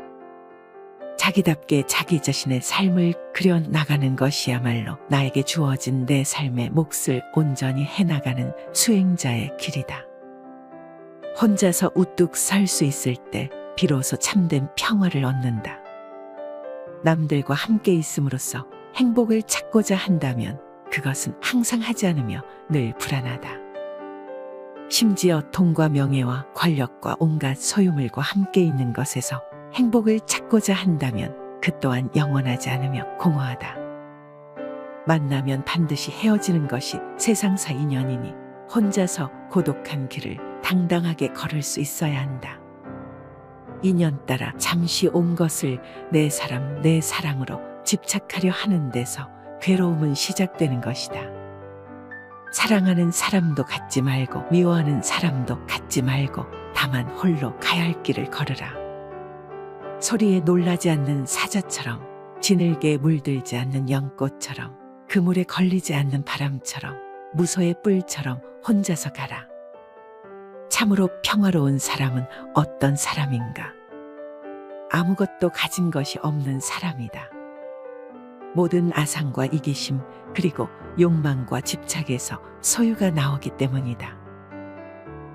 자기답게 자기 자신의 삶을 그려나가는 것이야말로 나에게 주어진 내 삶의 몫을 온전히 해나가는 수행자의 길이다. 혼자서 우뚝 설 수 있을 때 비로소 참된 평화를 얻는다. 남들과 함께 있음으로써 행복을 찾고자 한다면 그것은 항상 하지 않으며 늘 불안하다. 심지어 돈과 명예와 권력과 온갖 소유물과 함께 있는 것에서 행복을 찾고자 한다면 그 또한 영원하지 않으며 공허하다. 만나면 반드시 헤어지는 것이 세상사 인연이니 혼자서 고독한 길을 당당하게 걸을 수 있어야 한다. 인연 따라 잠시 온 것을 내 사람, 내 사랑으로 집착하려 하는 데서 괴로움은 시작되는 것이다. 사랑하는 사람도 갖지 말고 미워하는 사람도 갖지 말고 다만 홀로 가야 할 길을 걸으라. 소리에 놀라지 않는 사자처럼, 지늘개에 물들지 않는 연꽃처럼, 그물에 걸리지 않는 바람처럼, 무소의 뿔처럼 혼자서 가라. 참으로 평화로운 사람은 어떤 사람인가? 아무것도 가진 것이 없는 사람이다. 모든 아상과 이기심 그리고 욕망과 집착에서 소유가 나오기 때문이다.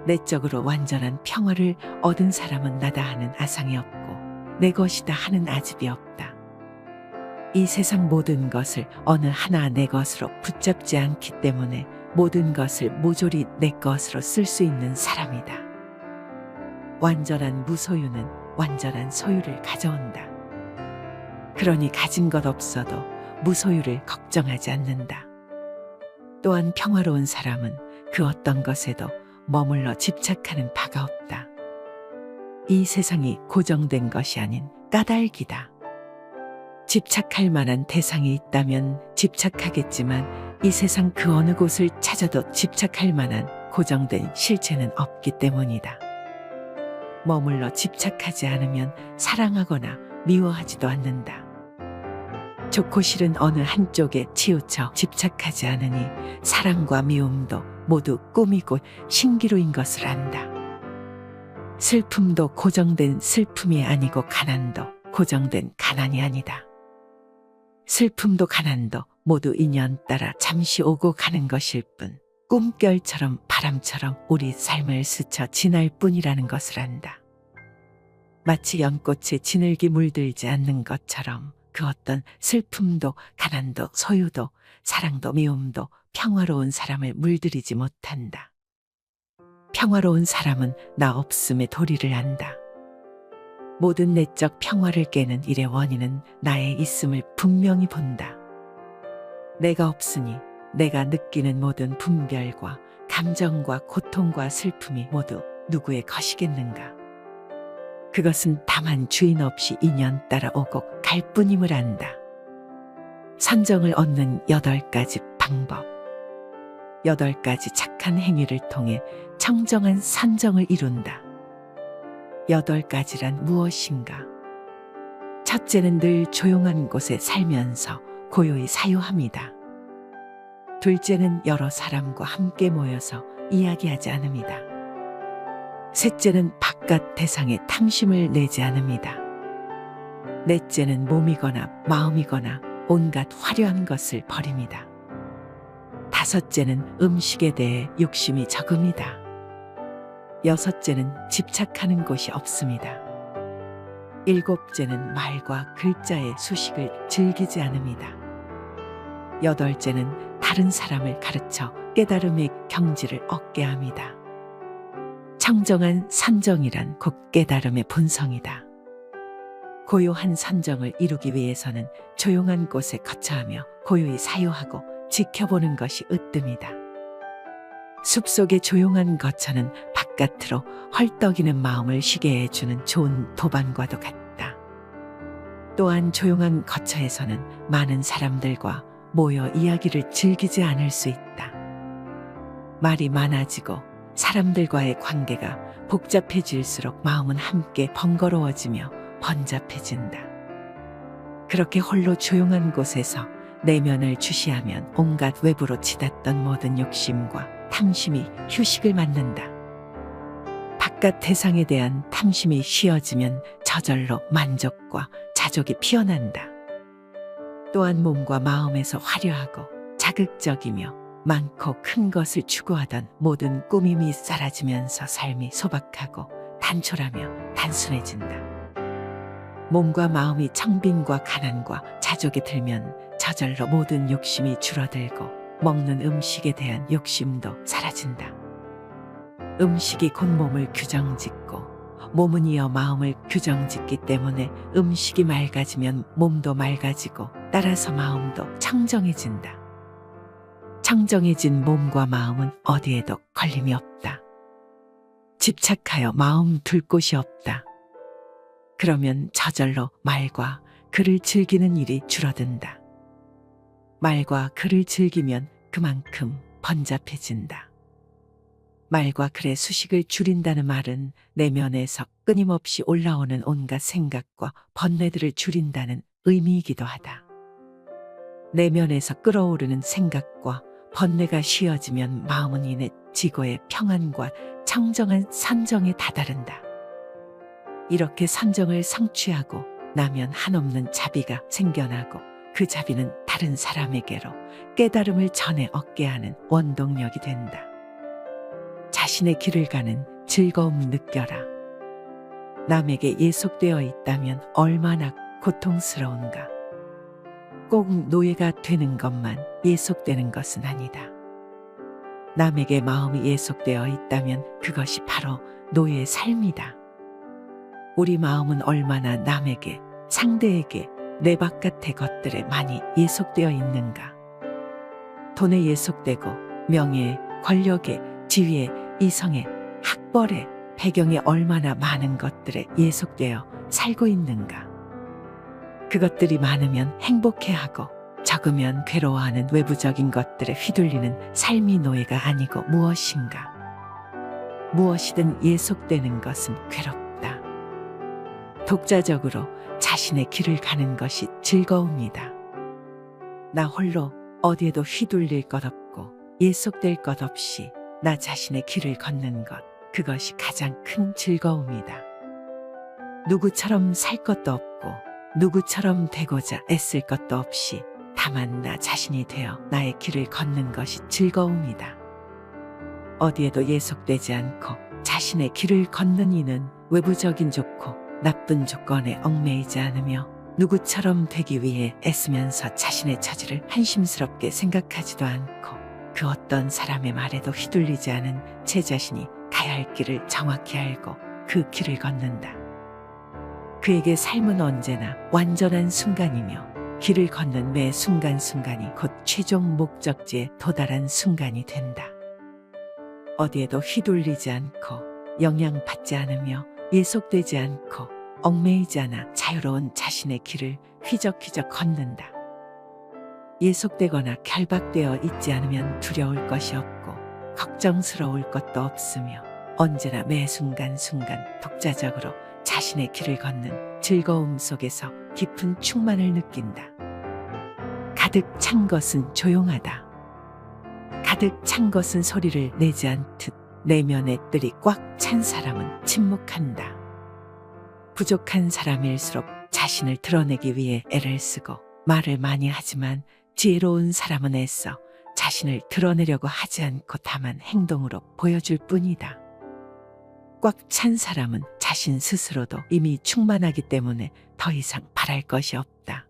내적으로 완전한 평화를 얻은 사람은 나다 하는 아상이 없고 내 것이다 하는 아집이 없다. 이 세상 모든 것을 어느 하나 내 것으로 붙잡지 않기 때문에 모든 것을 모조리 내 것으로 쓸 수 있는 사람이다. 완전한 무소유는 완전한 소유를 가져온다. 그러니 가진 것 없어도 무소유를 걱정하지 않는다. 또한 평화로운 사람은 그 어떤 것에도 머물러 집착하는 바가 없다. 이 세상이 고정된 것이 아닌 까닭이다. 집착할 만한 대상이 있다면 집착하겠지만 이 세상 그 어느 곳을 찾아도 집착할 만한 고정된 실체는 없기 때문이다. 머물러 집착하지 않으면 사랑하거나 미워하지도 않는다. 좋고 싫은 어느 한쪽에 치우쳐 집착하지 않으니 사랑과 미움도 모두 꿈이고 신기루인 것을 안다. 슬픔도 고정된 슬픔이 아니고 가난도 고정된 가난이 아니다. 슬픔도 가난도 모두 인연 따라 잠시 오고 가는 것일 뿐 꿈결처럼 바람처럼 우리 삶을 스쳐 지날 뿐이라는 것을 안다. 마치 연꽃에 지늘기 물들지 않는 것처럼 그 어떤 슬픔도 가난도 소유도 사랑도 미움도 평화로운 사람을 물들이지 못한다. 평화로운 사람은 나 없음의 도리를 안다. 모든 내적 평화를 깨는 일의 원인은 나의 있음을 분명히 본다. 내가 없으니 내가 느끼는 모든 분별과 감정과 고통과 슬픔이 모두 누구의 것이겠는가? 그것은 다만 주인 없이 인연 따라 오고 갈 뿐임을 안다. 선정을 얻는 8가지 방법. 8가지 착한 행위를 통해 청정한 선정을 이룬다. 8가지란 무엇인가? 첫째는 늘 조용한 곳에 살면서 고요히 사유합니다. 둘째는 여러 사람과 함께 모여서 이야기하지 않습니다. 셋째는 바깥 대상에 탐심을 내지 않습니다. 넷째는 몸이거나 마음이거나 온갖 화려한 것을 버립니다. 다섯째는 음식에 대해 욕심이 적음이다. 여섯째는 집착하는 곳이 없습니다. 일곱째는 말과 글자의 수식을 즐기지 않습니다. 여덟째는 다른 사람을 가르쳐 깨달음의 경지를 얻게 합니다. 청정한 선정이란 곧 깨달음의 본성이다. 고요한 선정을 이루기 위해서는 조용한 곳에 거처하며 고요히 사유하고 지켜보는 것이 으뜸이다. 숲속의 조용한 거처는 바깥으로 헐떡이는 마음을 쉬게 해주는 좋은 도반과도 같다. 또한 조용한 거처에서는 많은 사람들과 모여 이야기를 즐기지 않을 수 있다. 말이 많아지고 사람들과의 관계가 복잡해질수록 마음은 함께 번거로워지며 번잡해진다. 그렇게 홀로 조용한 곳에서 내면을 주시하면 온갖 외부로 치닫던 모든 욕심과 탐심이 휴식을 맞는다. 바깥 대상에 대한 탐심이 쉬어지면 저절로 만족과 자족이 피어난다. 또한 몸과 마음에서 화려하고 자극적이며 많고 큰 것을 추구하던 모든 꾸밈이 사라지면서 삶이 소박하고 단촐하며 단순해진다. 몸과 마음이 청빈과 가난과 자족에 들면 저절로 모든 욕심이 줄어들고 먹는 음식에 대한 욕심도 사라진다. 음식이 곧 몸을 규정짓고 몸은 이어 마음을 규정짓기 때문에 음식이 맑아지면 몸도 맑아지고 따라서 마음도 청정해진다. 청정해진 몸과 마음은 어디에도 걸림이 없다. 집착하여 마음 둘 곳이 없다. 그러면 저절로 말과 글을 즐기는 일이 줄어든다. 말과 글을 즐기면 그만큼 번잡해진다. 말과 글의 수식을 줄인다는 말은 내면에서 끊임없이 올라오는 온갖 생각과 번뇌들을 줄인다는 의미이기도 하다. 내면에서 끓어오르는 생각과 번뇌가 쉬어지면 마음은 이내 지고의 평안과 청정한 선정에 다다른다. 이렇게 선정을 성취하고 나면 한없는 자비가 생겨나고 그 자비는 다른 사람에게로 깨달음을 전해 얻게 하는 원동력이 된다. 자신의 길을 가는 즐거움 느껴라. 남에게 예속되어 있다면 얼마나 고통스러운가. 꼭 노예가 되는 것만 예속되는 것은 아니다. 남에게 마음이 예속되어 있다면 그것이 바로 노예의 삶이다. 우리 마음은 얼마나 남에게, 상대에게, 내 바깥의 것들에 많이 예속되어 있는가. 돈에 예속되고 명예에, 권력에, 지위에, 이성에, 학벌에, 배경에 얼마나 많은 것들에 예속되어 살고 있는가. 그것들이 많으면 행복해하고 적으면 괴로워하는 외부적인 것들에 휘둘리는 삶이 노예가 아니고 무엇인가. 무엇이든 예속되는 것은 괴롭다. 독자적으로 자신의 길을 가는 것이 즐거움이다. 나 홀로 어디에도 휘둘릴 것 없고 예속될 것 없이 나 자신의 길을 걷는 것, 그것이 가장 큰 즐거움이다. 누구처럼 살 것도 없고 누구처럼 되고자 애쓸 것도 없이 다만 나 자신이 되어 나의 길을 걷는 것이 즐거움이다. 어디에도 예속되지 않고 자신의 길을 걷는 이는 외부적인 좋고 나쁜 조건에 얽매이지 않으며 누구처럼 되기 위해 애쓰면서 자신의 처지를 한심스럽게 생각하지도 않고 그 어떤 사람의 말에도 휘둘리지 않은 제 자신이 가야 할 길을 정확히 알고 그 길을 걷는다. 그에게 삶은 언제나 완전한 순간이며 길을 걷는 매 순간순간이 곧 최종 목적지에 도달한 순간이 된다. 어디에도 휘둘리지 않고 영향받지 않으며 예속되지 않고 얽매이지 않아 자유로운 자신의 길을 휘적휘적 걷는다. 예속되거나 결박되어 있지 않으면 두려울 것이 없고 걱정스러울 것도 없으며 언제나 매 순간순간 독자적으로 자신의 길을 걷는 즐거움 속에서 깊은 충만을 느낀다. 가득 찬 것은 조용하다. 가득 찬 것은 소리를 내지 않듯 내면의 뜰이 꽉 찬 사람은 침묵한다. 부족한 사람일수록 자신을 드러내기 위해 애를 쓰고 말을 많이 하지만 지혜로운 사람은 애써 자신을 드러내려고 하지 않고 다만 행동으로 보여줄 뿐이다. 꽉 찬 사람은 자신 스스로도 이미 충만하기 때문에 더 이상 바랄 것이 없다.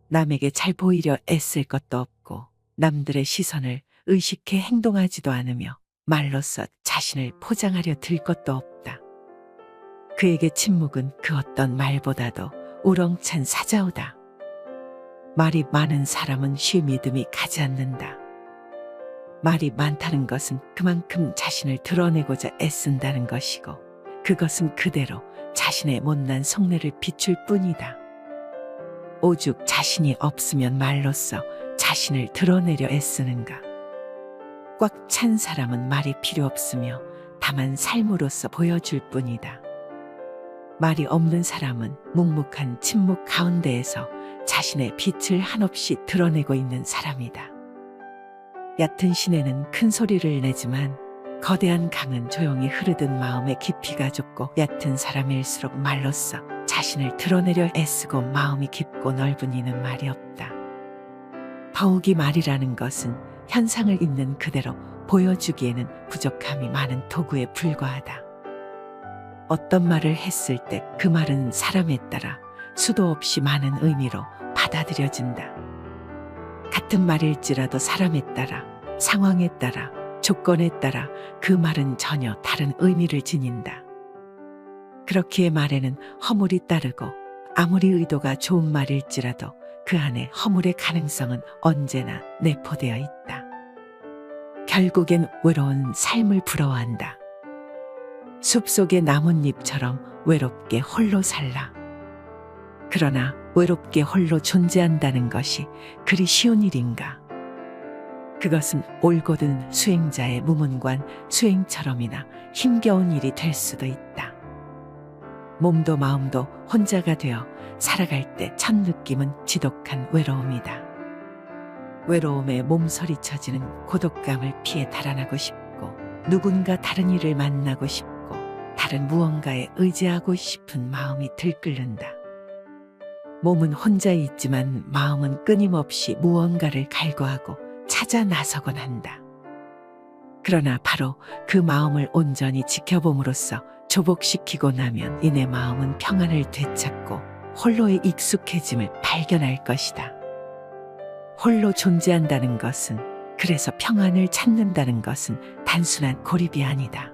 남에게 잘 보이려 애쓸 것도 없고 남들의 시선을 의식해 행동하지도 않으며 말로써 자신을 포장하려 들 것도 없다. 그에게 침묵은 그 어떤 말보다도 우렁찬 사자우다. 말이 많은 사람은 쉬 믿음이 가지 않는다. 말이 많다는 것은 그만큼 자신을 드러내고자 애쓴다는 것이고 그것은 그대로 자신의 못난 속내를 비출 뿐이다. 오죽 자신이 없으면 말로써 자신을 드러내려 애쓰는가. 꽉 찬 사람은 말이 필요 없으며 다만 삶으로서 보여줄 뿐이다. 말이 없는 사람은 묵묵한 침묵 가운데에서 자신의 빛을 한없이 드러내고 있는 사람이다. 얕은 시내는 큰 소리를 내지만 거대한 강은 조용히 흐르듯 마음의 깊이가 좁고 얕은 사람일수록 말로써 자신을 드러내려 애쓰고 마음이 깊고 넓은 이는 말이 없다. 더욱이 말이라는 것은 현상을 있는 그대로 보여주기에는 부족함이 많은 도구에 불과하다. 어떤 말을 했을 때 그 말은 사람에 따라 수도 없이 많은 의미로 받아들여진다. 같은 말일지라도 사람에 따라, 상황에 따라, 조건에 따라 그 말은 전혀 다른 의미를 지닌다. 그렇기에 말에는 허물이 따르고 아무리 의도가 좋은 말일지라도 그 안에 허물의 가능성은 언제나 내포되어 있다. 결국엔 외로운 삶을 부러워한다. 숲속의 나뭇잎처럼 외롭게 홀로 살라. 그러나 외롭게 홀로 존재한다는 것이 그리 쉬운 일인가? 그것은 올곧은 수행자의 무문관 수행처럼이나 힘겨운 일이 될 수도 있다. 몸도 마음도 혼자가 되어 살아갈 때 첫 느낌은 지독한 외로움이다. 외로움에 몸서리쳐지는 고독감을 피해 달아나고 싶고 누군가 다른 이를 만나고 싶고 다른 무언가에 의지하고 싶은 마음이 들끓는다. 몸은 혼자 있지만 마음은 끊임없이 무언가를 갈구하고 찾아 나서곤 한다. 그러나 바로 그 마음을 온전히 지켜봄으로써 조복시키고 나면 이내 마음은 평안을 되찾고 홀로의 익숙해짐을 발견할 것이다. 홀로 존재한다는 것은, 그래서 평안을 찾는다는 것은 단순한 고립이 아니다.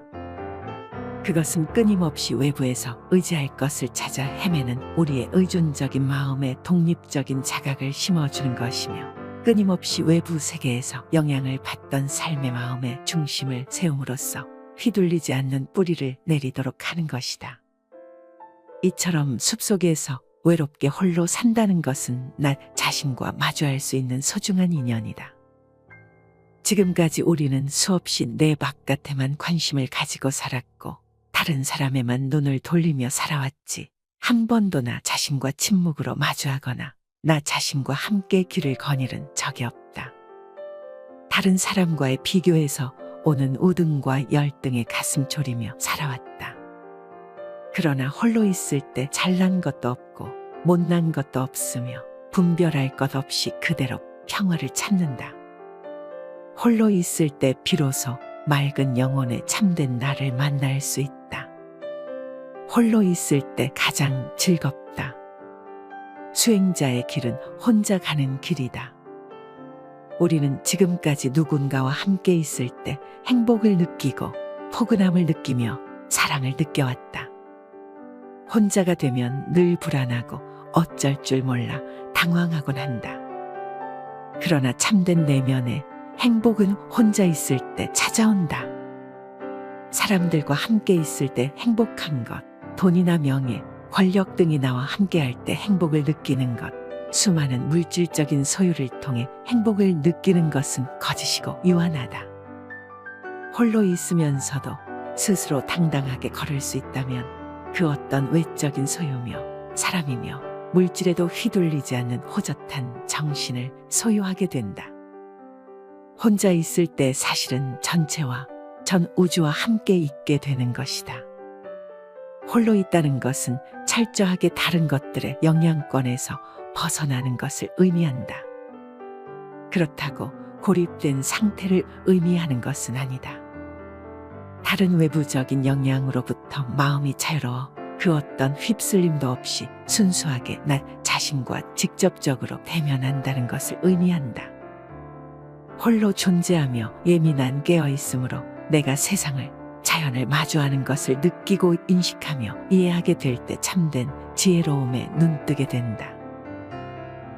그것은 끊임없이 외부에서 의지할 것을 찾아 헤매는 우리의 의존적인 마음에 독립적인 자각을 심어주는 것이며 끊임없이 외부 세계에서 영향을 받던 삶의 마음의 중심을 세움으로써 휘둘리지 않는 뿌리를 내리도록 하는 것이다. 이처럼 숲속에서 외롭게 홀로 산다는 것은 나 자신과 마주할 수 있는 소중한 인연이다. 지금까지 우리는 수없이 내 바깥에만 관심을 가지고 살았고 다른 사람에만 눈을 돌리며 살아왔지. 한 번도 나 자신과 침묵으로 마주하거나 나 자신과 함께 길을 거닐은 적이 없다. 다른 사람과의 비교에서 오는 우등과 열등에 가슴 졸이며 살아왔다. 그러나 홀로 있을 때 잘난 것도 없고 못난 것도 없으며 분별할 것 없이 그대로 평화를 찾는다. 홀로 있을 때 비로소 맑은 영혼의 참된 나를 만날 수 있다. 홀로 있을 때 가장 즐겁다. 수행자의 길은 혼자 가는 길이다. 우리는 지금까지 누군가와 함께 있을 때 행복을 느끼고 포근함을 느끼며 사랑을 느껴왔다. 혼자가 되면 늘 불안하고 어쩔 줄 몰라 당황하곤 한다. 그러나 참된 내면의 행복은 혼자 있을 때 찾아온다. 사람들과 함께 있을 때 행복한 것, 돈이나 명예, 권력 등이 나와 함께할 때 행복을 느끼는 것, 수많은 물질적인 소유를 통해 행복을 느끼는 것은 거짓이고 유한하다. 홀로 있으면서도 스스로 당당하게 걸을 수 있다면 그 어떤 외적인 소유며 사람이며 물질에도 휘둘리지 않는 호젓한 정신을 소유하게 된다. 혼자 있을 때 사실은 전체와 전 우주와 함께 있게 되는 것이다. 홀로 있다는 것은 철저하게 다른 것들의 영향권에서 벗어나는 것을 의미한다. 그렇다고 고립된 상태를 의미하는 것은 아니다. 다른 외부적인 영향으로부터 마음이 자유로워 그 어떤 휩쓸림도 없이 순수하게 나 자신과 직접적으로 대면한다는 것을 의미한다. 홀로 존재하며 예민한 깨어있음으로 내가 세상을, 자연을 마주하는 것을 느끼고 인식하며 이해하게 될 때 참된 지혜로움에 눈뜨게 된다.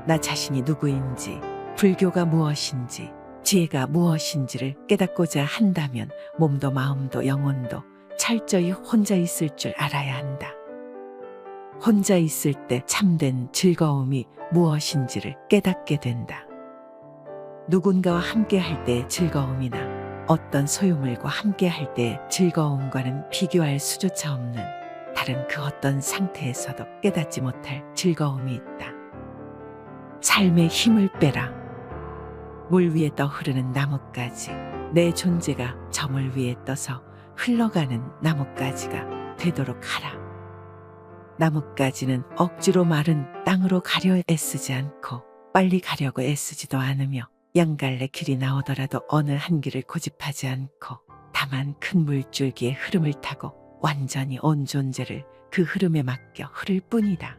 나 자신이 누구인지, 불교가 무엇인지, 지혜가 무엇인지를 깨닫고자 한다면 몸도 마음도 영혼도 철저히 혼자 있을 줄 알아야 한다. 혼자 있을 때 참된 즐거움이 무엇인지를 깨닫게 된다. 누군가와 함께 할 때의 즐거움이나 어떤 소유물과 함께 할 때의 즐거움과는 비교할 수조차 없는 다른 그 어떤 상태에서도 깨닫지 못할 즐거움이 있다. 삶의 힘을 빼라. 물 위에 떠 흐르는 나뭇가지, 내 존재가 저 물 위에 떠서 흘러가는 나뭇가지가 되도록 하라. 나뭇가지는 억지로 마른 땅으로 가려 애쓰지 않고 빨리 가려고 애쓰지도 않으며 양갈래 길이 나오더라도 어느 한 길을 고집하지 않고 다만 큰 물줄기의 흐름을 타고 완전히 온 존재를 그 흐름에 맡겨 흐를 뿐이다.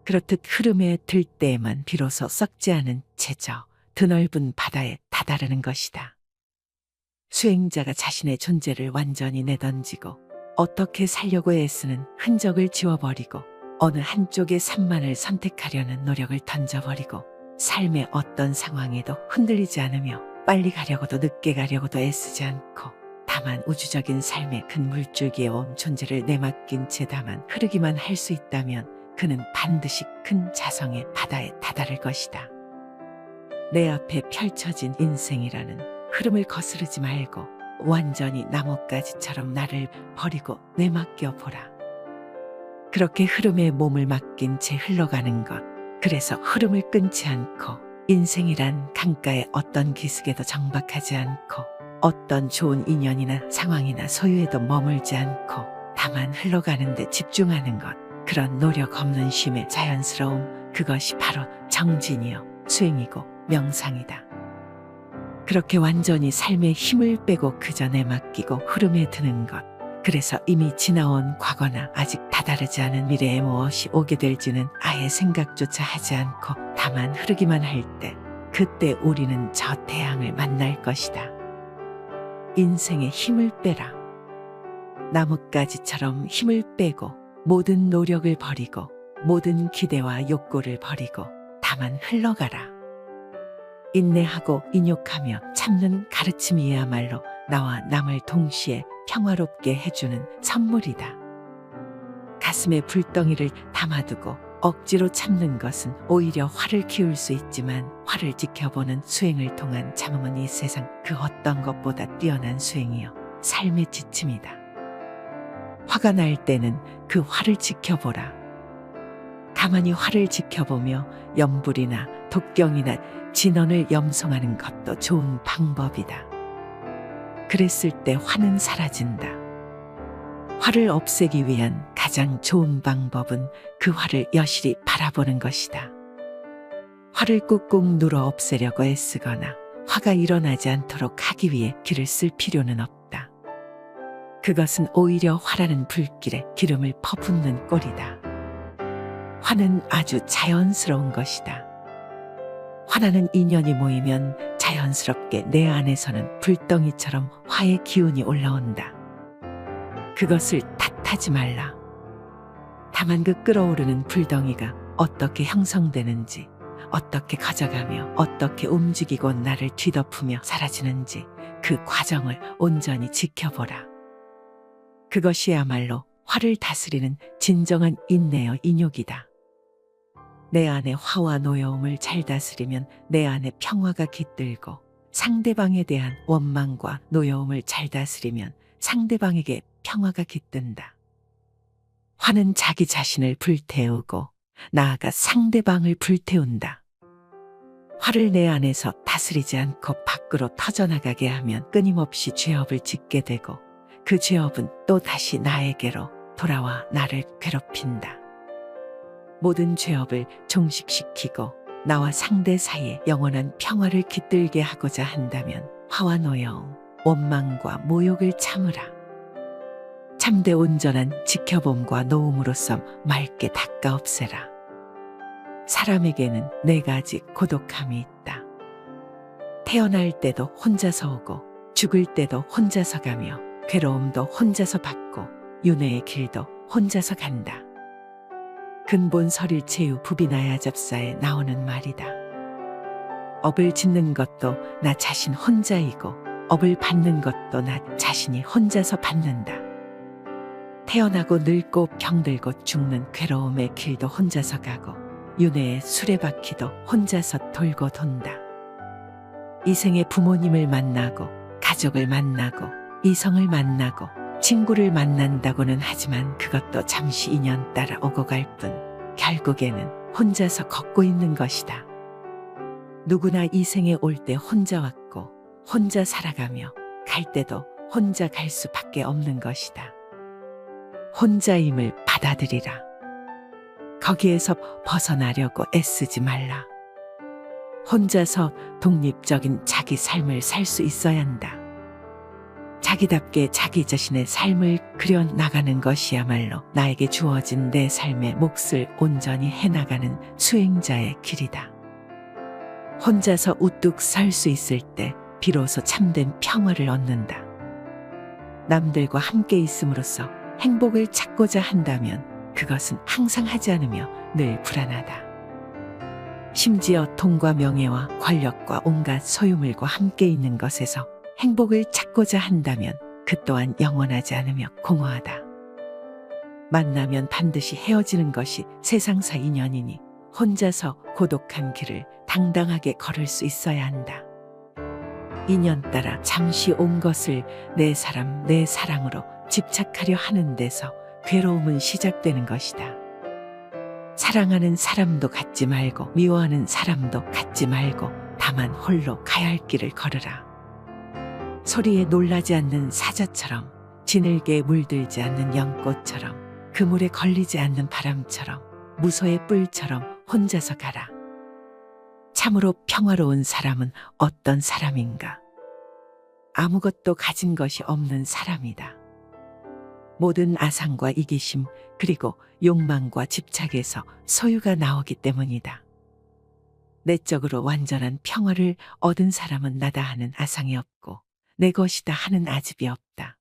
그렇듯 흐름에 들 때에만 비로소 썩지 않은 채저 드넓은 바다에 다다르는 것이다. 수행자가 자신의 존재를 완전히 내던지고 어떻게 살려고 애쓰는 흔적을 지워버리고 어느 한쪽의 산만을 선택하려는 노력을 던져버리고 삶의 어떤 상황에도 흔들리지 않으며 빨리 가려고도 늦게 가려고도 애쓰지 않고 다만 우주적인 삶의 큰 물줄기에 온 존재를 내맡긴 채 다만 흐르기만 할 수 있다면 그는 반드시 큰 자성의 바다에 다다를 것이다. 내 앞에 펼쳐진 인생이라는 흐름을 거스르지 말고 완전히 나뭇가지처럼 나를 버리고 내맡겨 보라. 그렇게 흐름에 몸을 맡긴 채 흘러가는 것, 그래서 흐름을 끊지 않고 인생이란 강가의 어떤 기슭에도 정박하지 않고 어떤 좋은 인연이나 상황이나 소유에도 머물지 않고 다만 흘러가는 데 집중하는 것, 그런 노력 없는 쉼의 자연스러움, 그것이 바로 정진이요 수행이고 명상이다. 그렇게 완전히 삶에 힘을 빼고 그저 내맡기고 흐름에 드는 것, 그래서 이미 지나온 과거나 아직 다다르지 않은 미래에 무엇이 오게 될지는 아예 생각조차 하지 않고 다만 흐르기만 할 때, 그때 우리는 저 태양을 만날 것이다. 인생에 힘을 빼라. 나뭇가지처럼 힘을 빼고 모든 노력을 버리고 모든 기대와 욕구를 버리고 다만 흘러가라. 인내하고 인욕하며 참는 가르침이야말로 나와 남을 동시에 평화롭게 해주는 선물이다. 가슴에 불덩이를 담아두고 억지로 참는 것은 오히려 화를 키울 수 있지만 화를 지켜보는 수행을 통한 참음은 이 세상 그 어떤 것보다 뛰어난 수행이요 삶의 지침이다. 화가 날 때는 그 화를 지켜보라. 가만히 화를 지켜보며 염불이나 독경이나 진언을 염송하는 것도 좋은 방법이다. 그랬을 때 화는 사라진다. 화를 없애기 위한 가장 좋은 방법은 그 화를 여실히 바라보는 것이다. 화를 꾹꾹 눌어 없애려고 애쓰거나 화가 일어나지 않도록 하기 위해 기를 쓸 필요는 없다. 그것은 오히려 화라는 불길에 기름을 퍼붓는 꼴이다. 화는 아주 자연스러운 것이다. 화나는 인연이 모이면 자연스럽게 내 안에서는 불덩이처럼 화의 기운이 올라온다. 그것을 탓하지 말라. 다만 그 끓어오르는 불덩이가 어떻게 형성되는지, 어떻게 가져가며 어떻게 움직이고 나를 뒤덮으며 사라지는지 그 과정을 온전히 지켜보라. 그것이야말로 화를 다스리는 진정한 인내여 인욕이다. 내 안의 화와 노여움을 잘 다스리면 내 안에 평화가 깃들고 상대방에 대한 원망과 노여움을 잘 다스리면 상대방에게 평화가 깃든다. 화는 자기 자신을 불태우고 나아가 상대방을 불태운다. 화를 내 안에서 다스리지 않고 밖으로 터져나가게 하면 끊임없이 죄업을 짓게 되고 그 죄업은 또 다시 나에게로 돌아와 나를 괴롭힌다. 모든 죄업을 종식시키고 나와 상대 사이에 영원한 평화를 깃들게 하고자 한다면 화와 노여움, 원망과 모욕을 참으라. 참되 온전한 지켜봄과 노움으로써 맑게 닦아 없애라. 사람에게는 네 가지 고독함이 있다. 태어날 때도 혼자서 오고 죽을 때도 혼자서 가며 괴로움도 혼자서 받고 윤회의 길도 혼자서 간다. 근본 설일체유 부비나야접사에 나오는 말이다. 업을 짓는 것도 나 자신 혼자이고 업을 받는 것도 나 자신이 혼자서 받는다. 태어나고 늙고 병들고 죽는 괴로움의 길도 혼자서 가고 윤회의 수레바퀴도 혼자서 돌고 돈다. 이 생에 부모님을 만나고 가족을 만나고 이성을 만나고 친구를 만난다고는 하지만 그것도 잠시 인연 따라 오고 갈 뿐 결국에는 혼자서 걷고 있는 것이다. 누구나 이 생에 올 때 혼자 왔고 혼자 살아가며 갈 때도 혼자 갈 수밖에 없는 것이다. 혼자임을 받아들이라. 거기에서 벗어나려고 애쓰지 말라. 혼자서 독립적인 자기 삶을 살 수 있어야 한다. 자기답게 자기 자신의 삶을 그려 나가는 것이야말로 나에게 주어진 내 삶의 몫을 온전히 해나가는 수행자의 길이다. 혼자서 우뚝 설 수 있을 때 비로소 참된 평화를 얻는다. 남들과 함께 있음으로써 행복을 찾고자 한다면 그것은 항상 하지 않으며 늘 불안하다. 심지어 돈과 명예와 권력과 온갖 소유물과 함께 있는 것에서 행복을 찾고자 한다면 그 또한 영원하지 않으며 공허하다. 만나면 반드시 헤어지는 것이 세상사 인연이니 혼자서 고독한 길을 당당하게 걸을 수 있어야 한다. 인연 따라 잠시 온 것을 내 사람, 내 사랑으로 집착하려 하는 데서 괴로움은 시작되는 것이다. 사랑하는 사람도 갖지 말고 미워하는 사람도 갖지 말고 다만 홀로 가야 할 길을 걸으라. 소리에 놀라지 않는 사자처럼, 지늘개에 물들지 않는 연꽃처럼, 그물에 걸리지 않는 바람처럼, 무소의 뿔처럼 혼자서 가라. 참으로 평화로운 사람은 어떤 사람인가? 아무것도 가진 것이 없는 사람이다. 모든 아상과 이기심 그리고 욕망과 집착에서 소유가 나오기 때문이다. 내적으로 완전한 평화를 얻은 사람은 나다 하는 아상이 없고 내 것이다 하는 아집이 없다.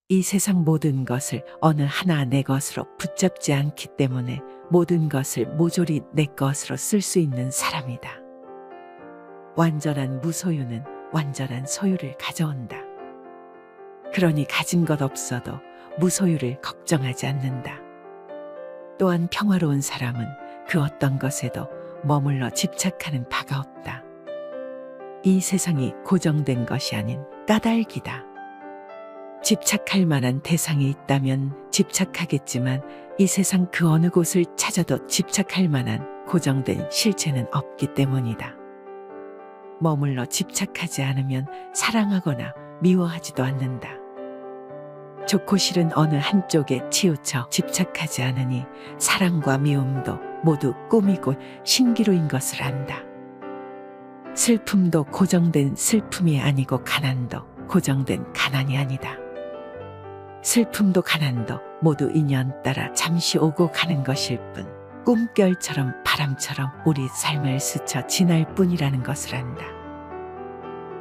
이 세상 모든 것을 어느 하나 내 것으로 붙잡지 않기 때문에 모든 것을 모조리 내 것으로 쓸 수 있는 사람이다. 완전한 무소유는 완전한 소유를 가져온다. 그러니 가진 것 없어도 무소유를 걱정하지 않는다. 또한 평화로운 사람은 그 어떤 것에도 머물러 집착하는 바가 없다. 이 세상이 고정된 것이 아닌 까닭이다. 집착할 만한 대상이 있다면 집착하겠지만 이 세상 그 어느 곳을 찾아도 집착할 만한 고정된 실체는 없기 때문이다. 머물러 집착하지 않으면 사랑하거나 미워하지도 않는다. 좋고 싫은 어느 한쪽에 치우쳐 집착하지 않으니 사랑과 미움도 모두 꿈이고 신기루인 것을 안다. 슬픔도 고정된 슬픔이 아니고 가난도 고정된 가난이 아니다. 슬픔도 가난도 모두 인연 따라 잠시 오고 가는 것일 뿐 꿈결처럼 바람처럼 우리 삶을 스쳐 지날 뿐이라는 것을 안다.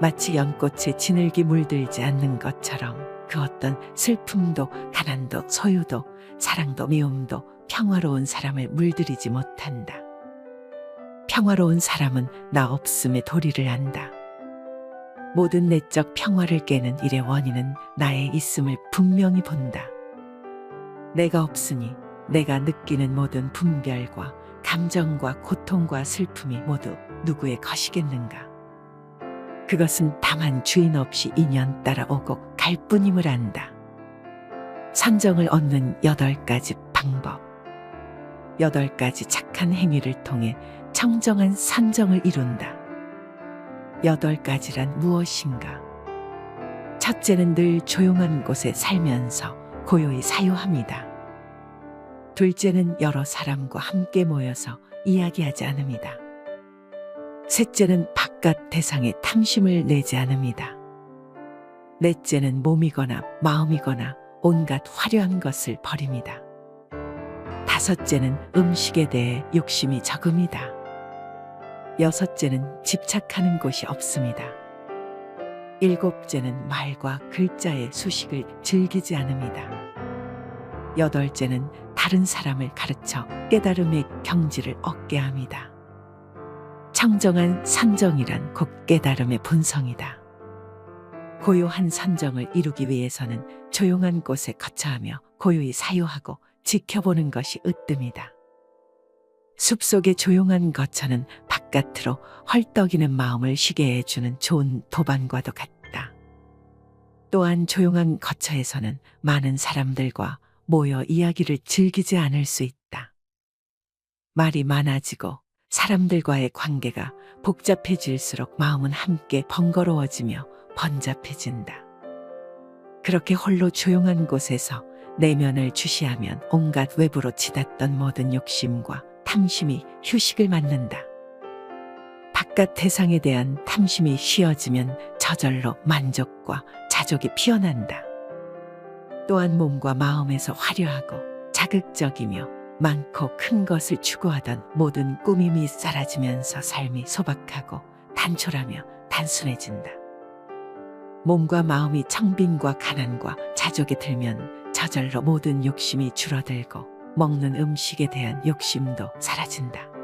마치 연꽃에 지늘기 물들지 않는 것처럼 그 어떤 슬픔도 가난도 소유도 사랑도 미움도 평화로운 사람을 물들이지 못한다. 평화로운 사람은 나 없음의 도리를 안다. 모든 내적 평화를 깨는 일의 원인은 나의 있음을 분명히 본다. 내가 없으니 내가 느끼는 모든 분별과 감정과 고통과 슬픔이 모두 누구의 것이겠는가? 그것은 다만 주인 없이 인연 따라 오고 갈 뿐임을 안다. 산정을 얻는 8가지 방법. 8가지 착한 행위를 통해 청정한 산정을 이룬다. 8가지란 무엇인가? 첫째는 늘 조용한 곳에 살면서 고요히 사유합니다. 둘째는 여러 사람과 함께 모여서 이야기하지 않습니다. 셋째는 바깥 대상에 탐심을 내지 않습니다. 넷째는 몸이거나 마음이거나 온갖 화려한 것을 버립니다. 다섯째는 음식에 대해 욕심이 적음이다. 여섯째는 집착하는 곳이 없습니다. 일곱째는 말과 글자의 수식을 즐기지 않습니다. 여덟째는 다른 사람을 가르쳐 깨달음의 경지를 얻게 합니다. 청정한 산정이란 곧 깨달음의 본성이다. 고요한 산정을 이루기 위해서는 조용한 곳에 거처하며 고요히 사유하고 지켜보는 것이 으뜸이다. 숲속의 조용한 거처는 바깥으로 헐떡이는 마음을 쉬게 해주는 좋은 도반과도 같다. 또한 조용한 거처에서는 많은 사람들과 모여 이야기를 즐기지 않을 수 있다. 말이 많아지고 사람들과의 관계가 복잡해질수록 마음은 함께 번거로워지며 번잡해진다. 그렇게 홀로 조용한 곳에서 내면을 주시하면 온갖 외부로 치닫던 모든 욕심과 탐심이 휴식을 맞는다. 바깥 대상에 대한 탐심이 쉬어지면 저절로 만족과 자족이 피어난다. 또한 몸과 마음에서 화려하고 자극적이며 많고 큰 것을 추구하던 모든 꾸밈이 사라지면서 삶이 소박하고 단촐하며 단순해진다. 몸과 마음이 청빈과 가난과 자족에 들면 저절로 모든 욕심이 줄어들고 먹는 음식에 대한 욕심도 사라진다.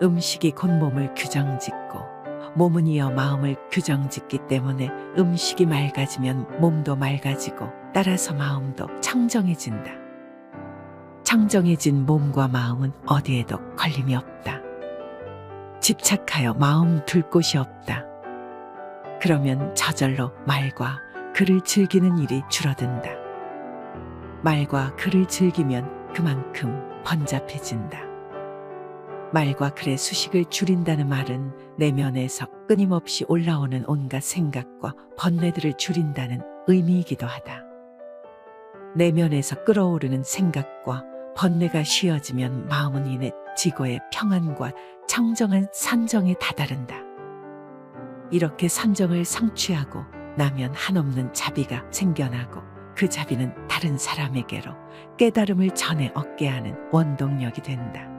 음식이 곧 몸을 규정짓고 몸은 이어 마음을 규정짓기 때문에 음식이 맑아지면 몸도 맑아지고 따라서 마음도 청정해진다. 청정해진 몸과 마음은 어디에도 걸림이 없다. 집착하여 마음 둘 곳이 없다. 그러면 저절로 말과 글을 즐기는 일이 줄어든다. 말과 글을 즐기면 그만큼 번잡해진다. 말과 글의 수식을 줄인다는 말은 내면에서 끊임없이 올라오는 온갖 생각과 번뇌들을 줄인다는 의미이기도 하다. 내면에서 끓어오르는 생각과 번뇌가 쉬어지면 마음은 이내 지고의 평안과 청정한 산정에 다다른다. 이렇게 산정을 성취하고 나면 한없는 자비가 생겨나고 그 자비는 다른 사람에게로 깨달음을 전해 얻게 하는 원동력이 된다.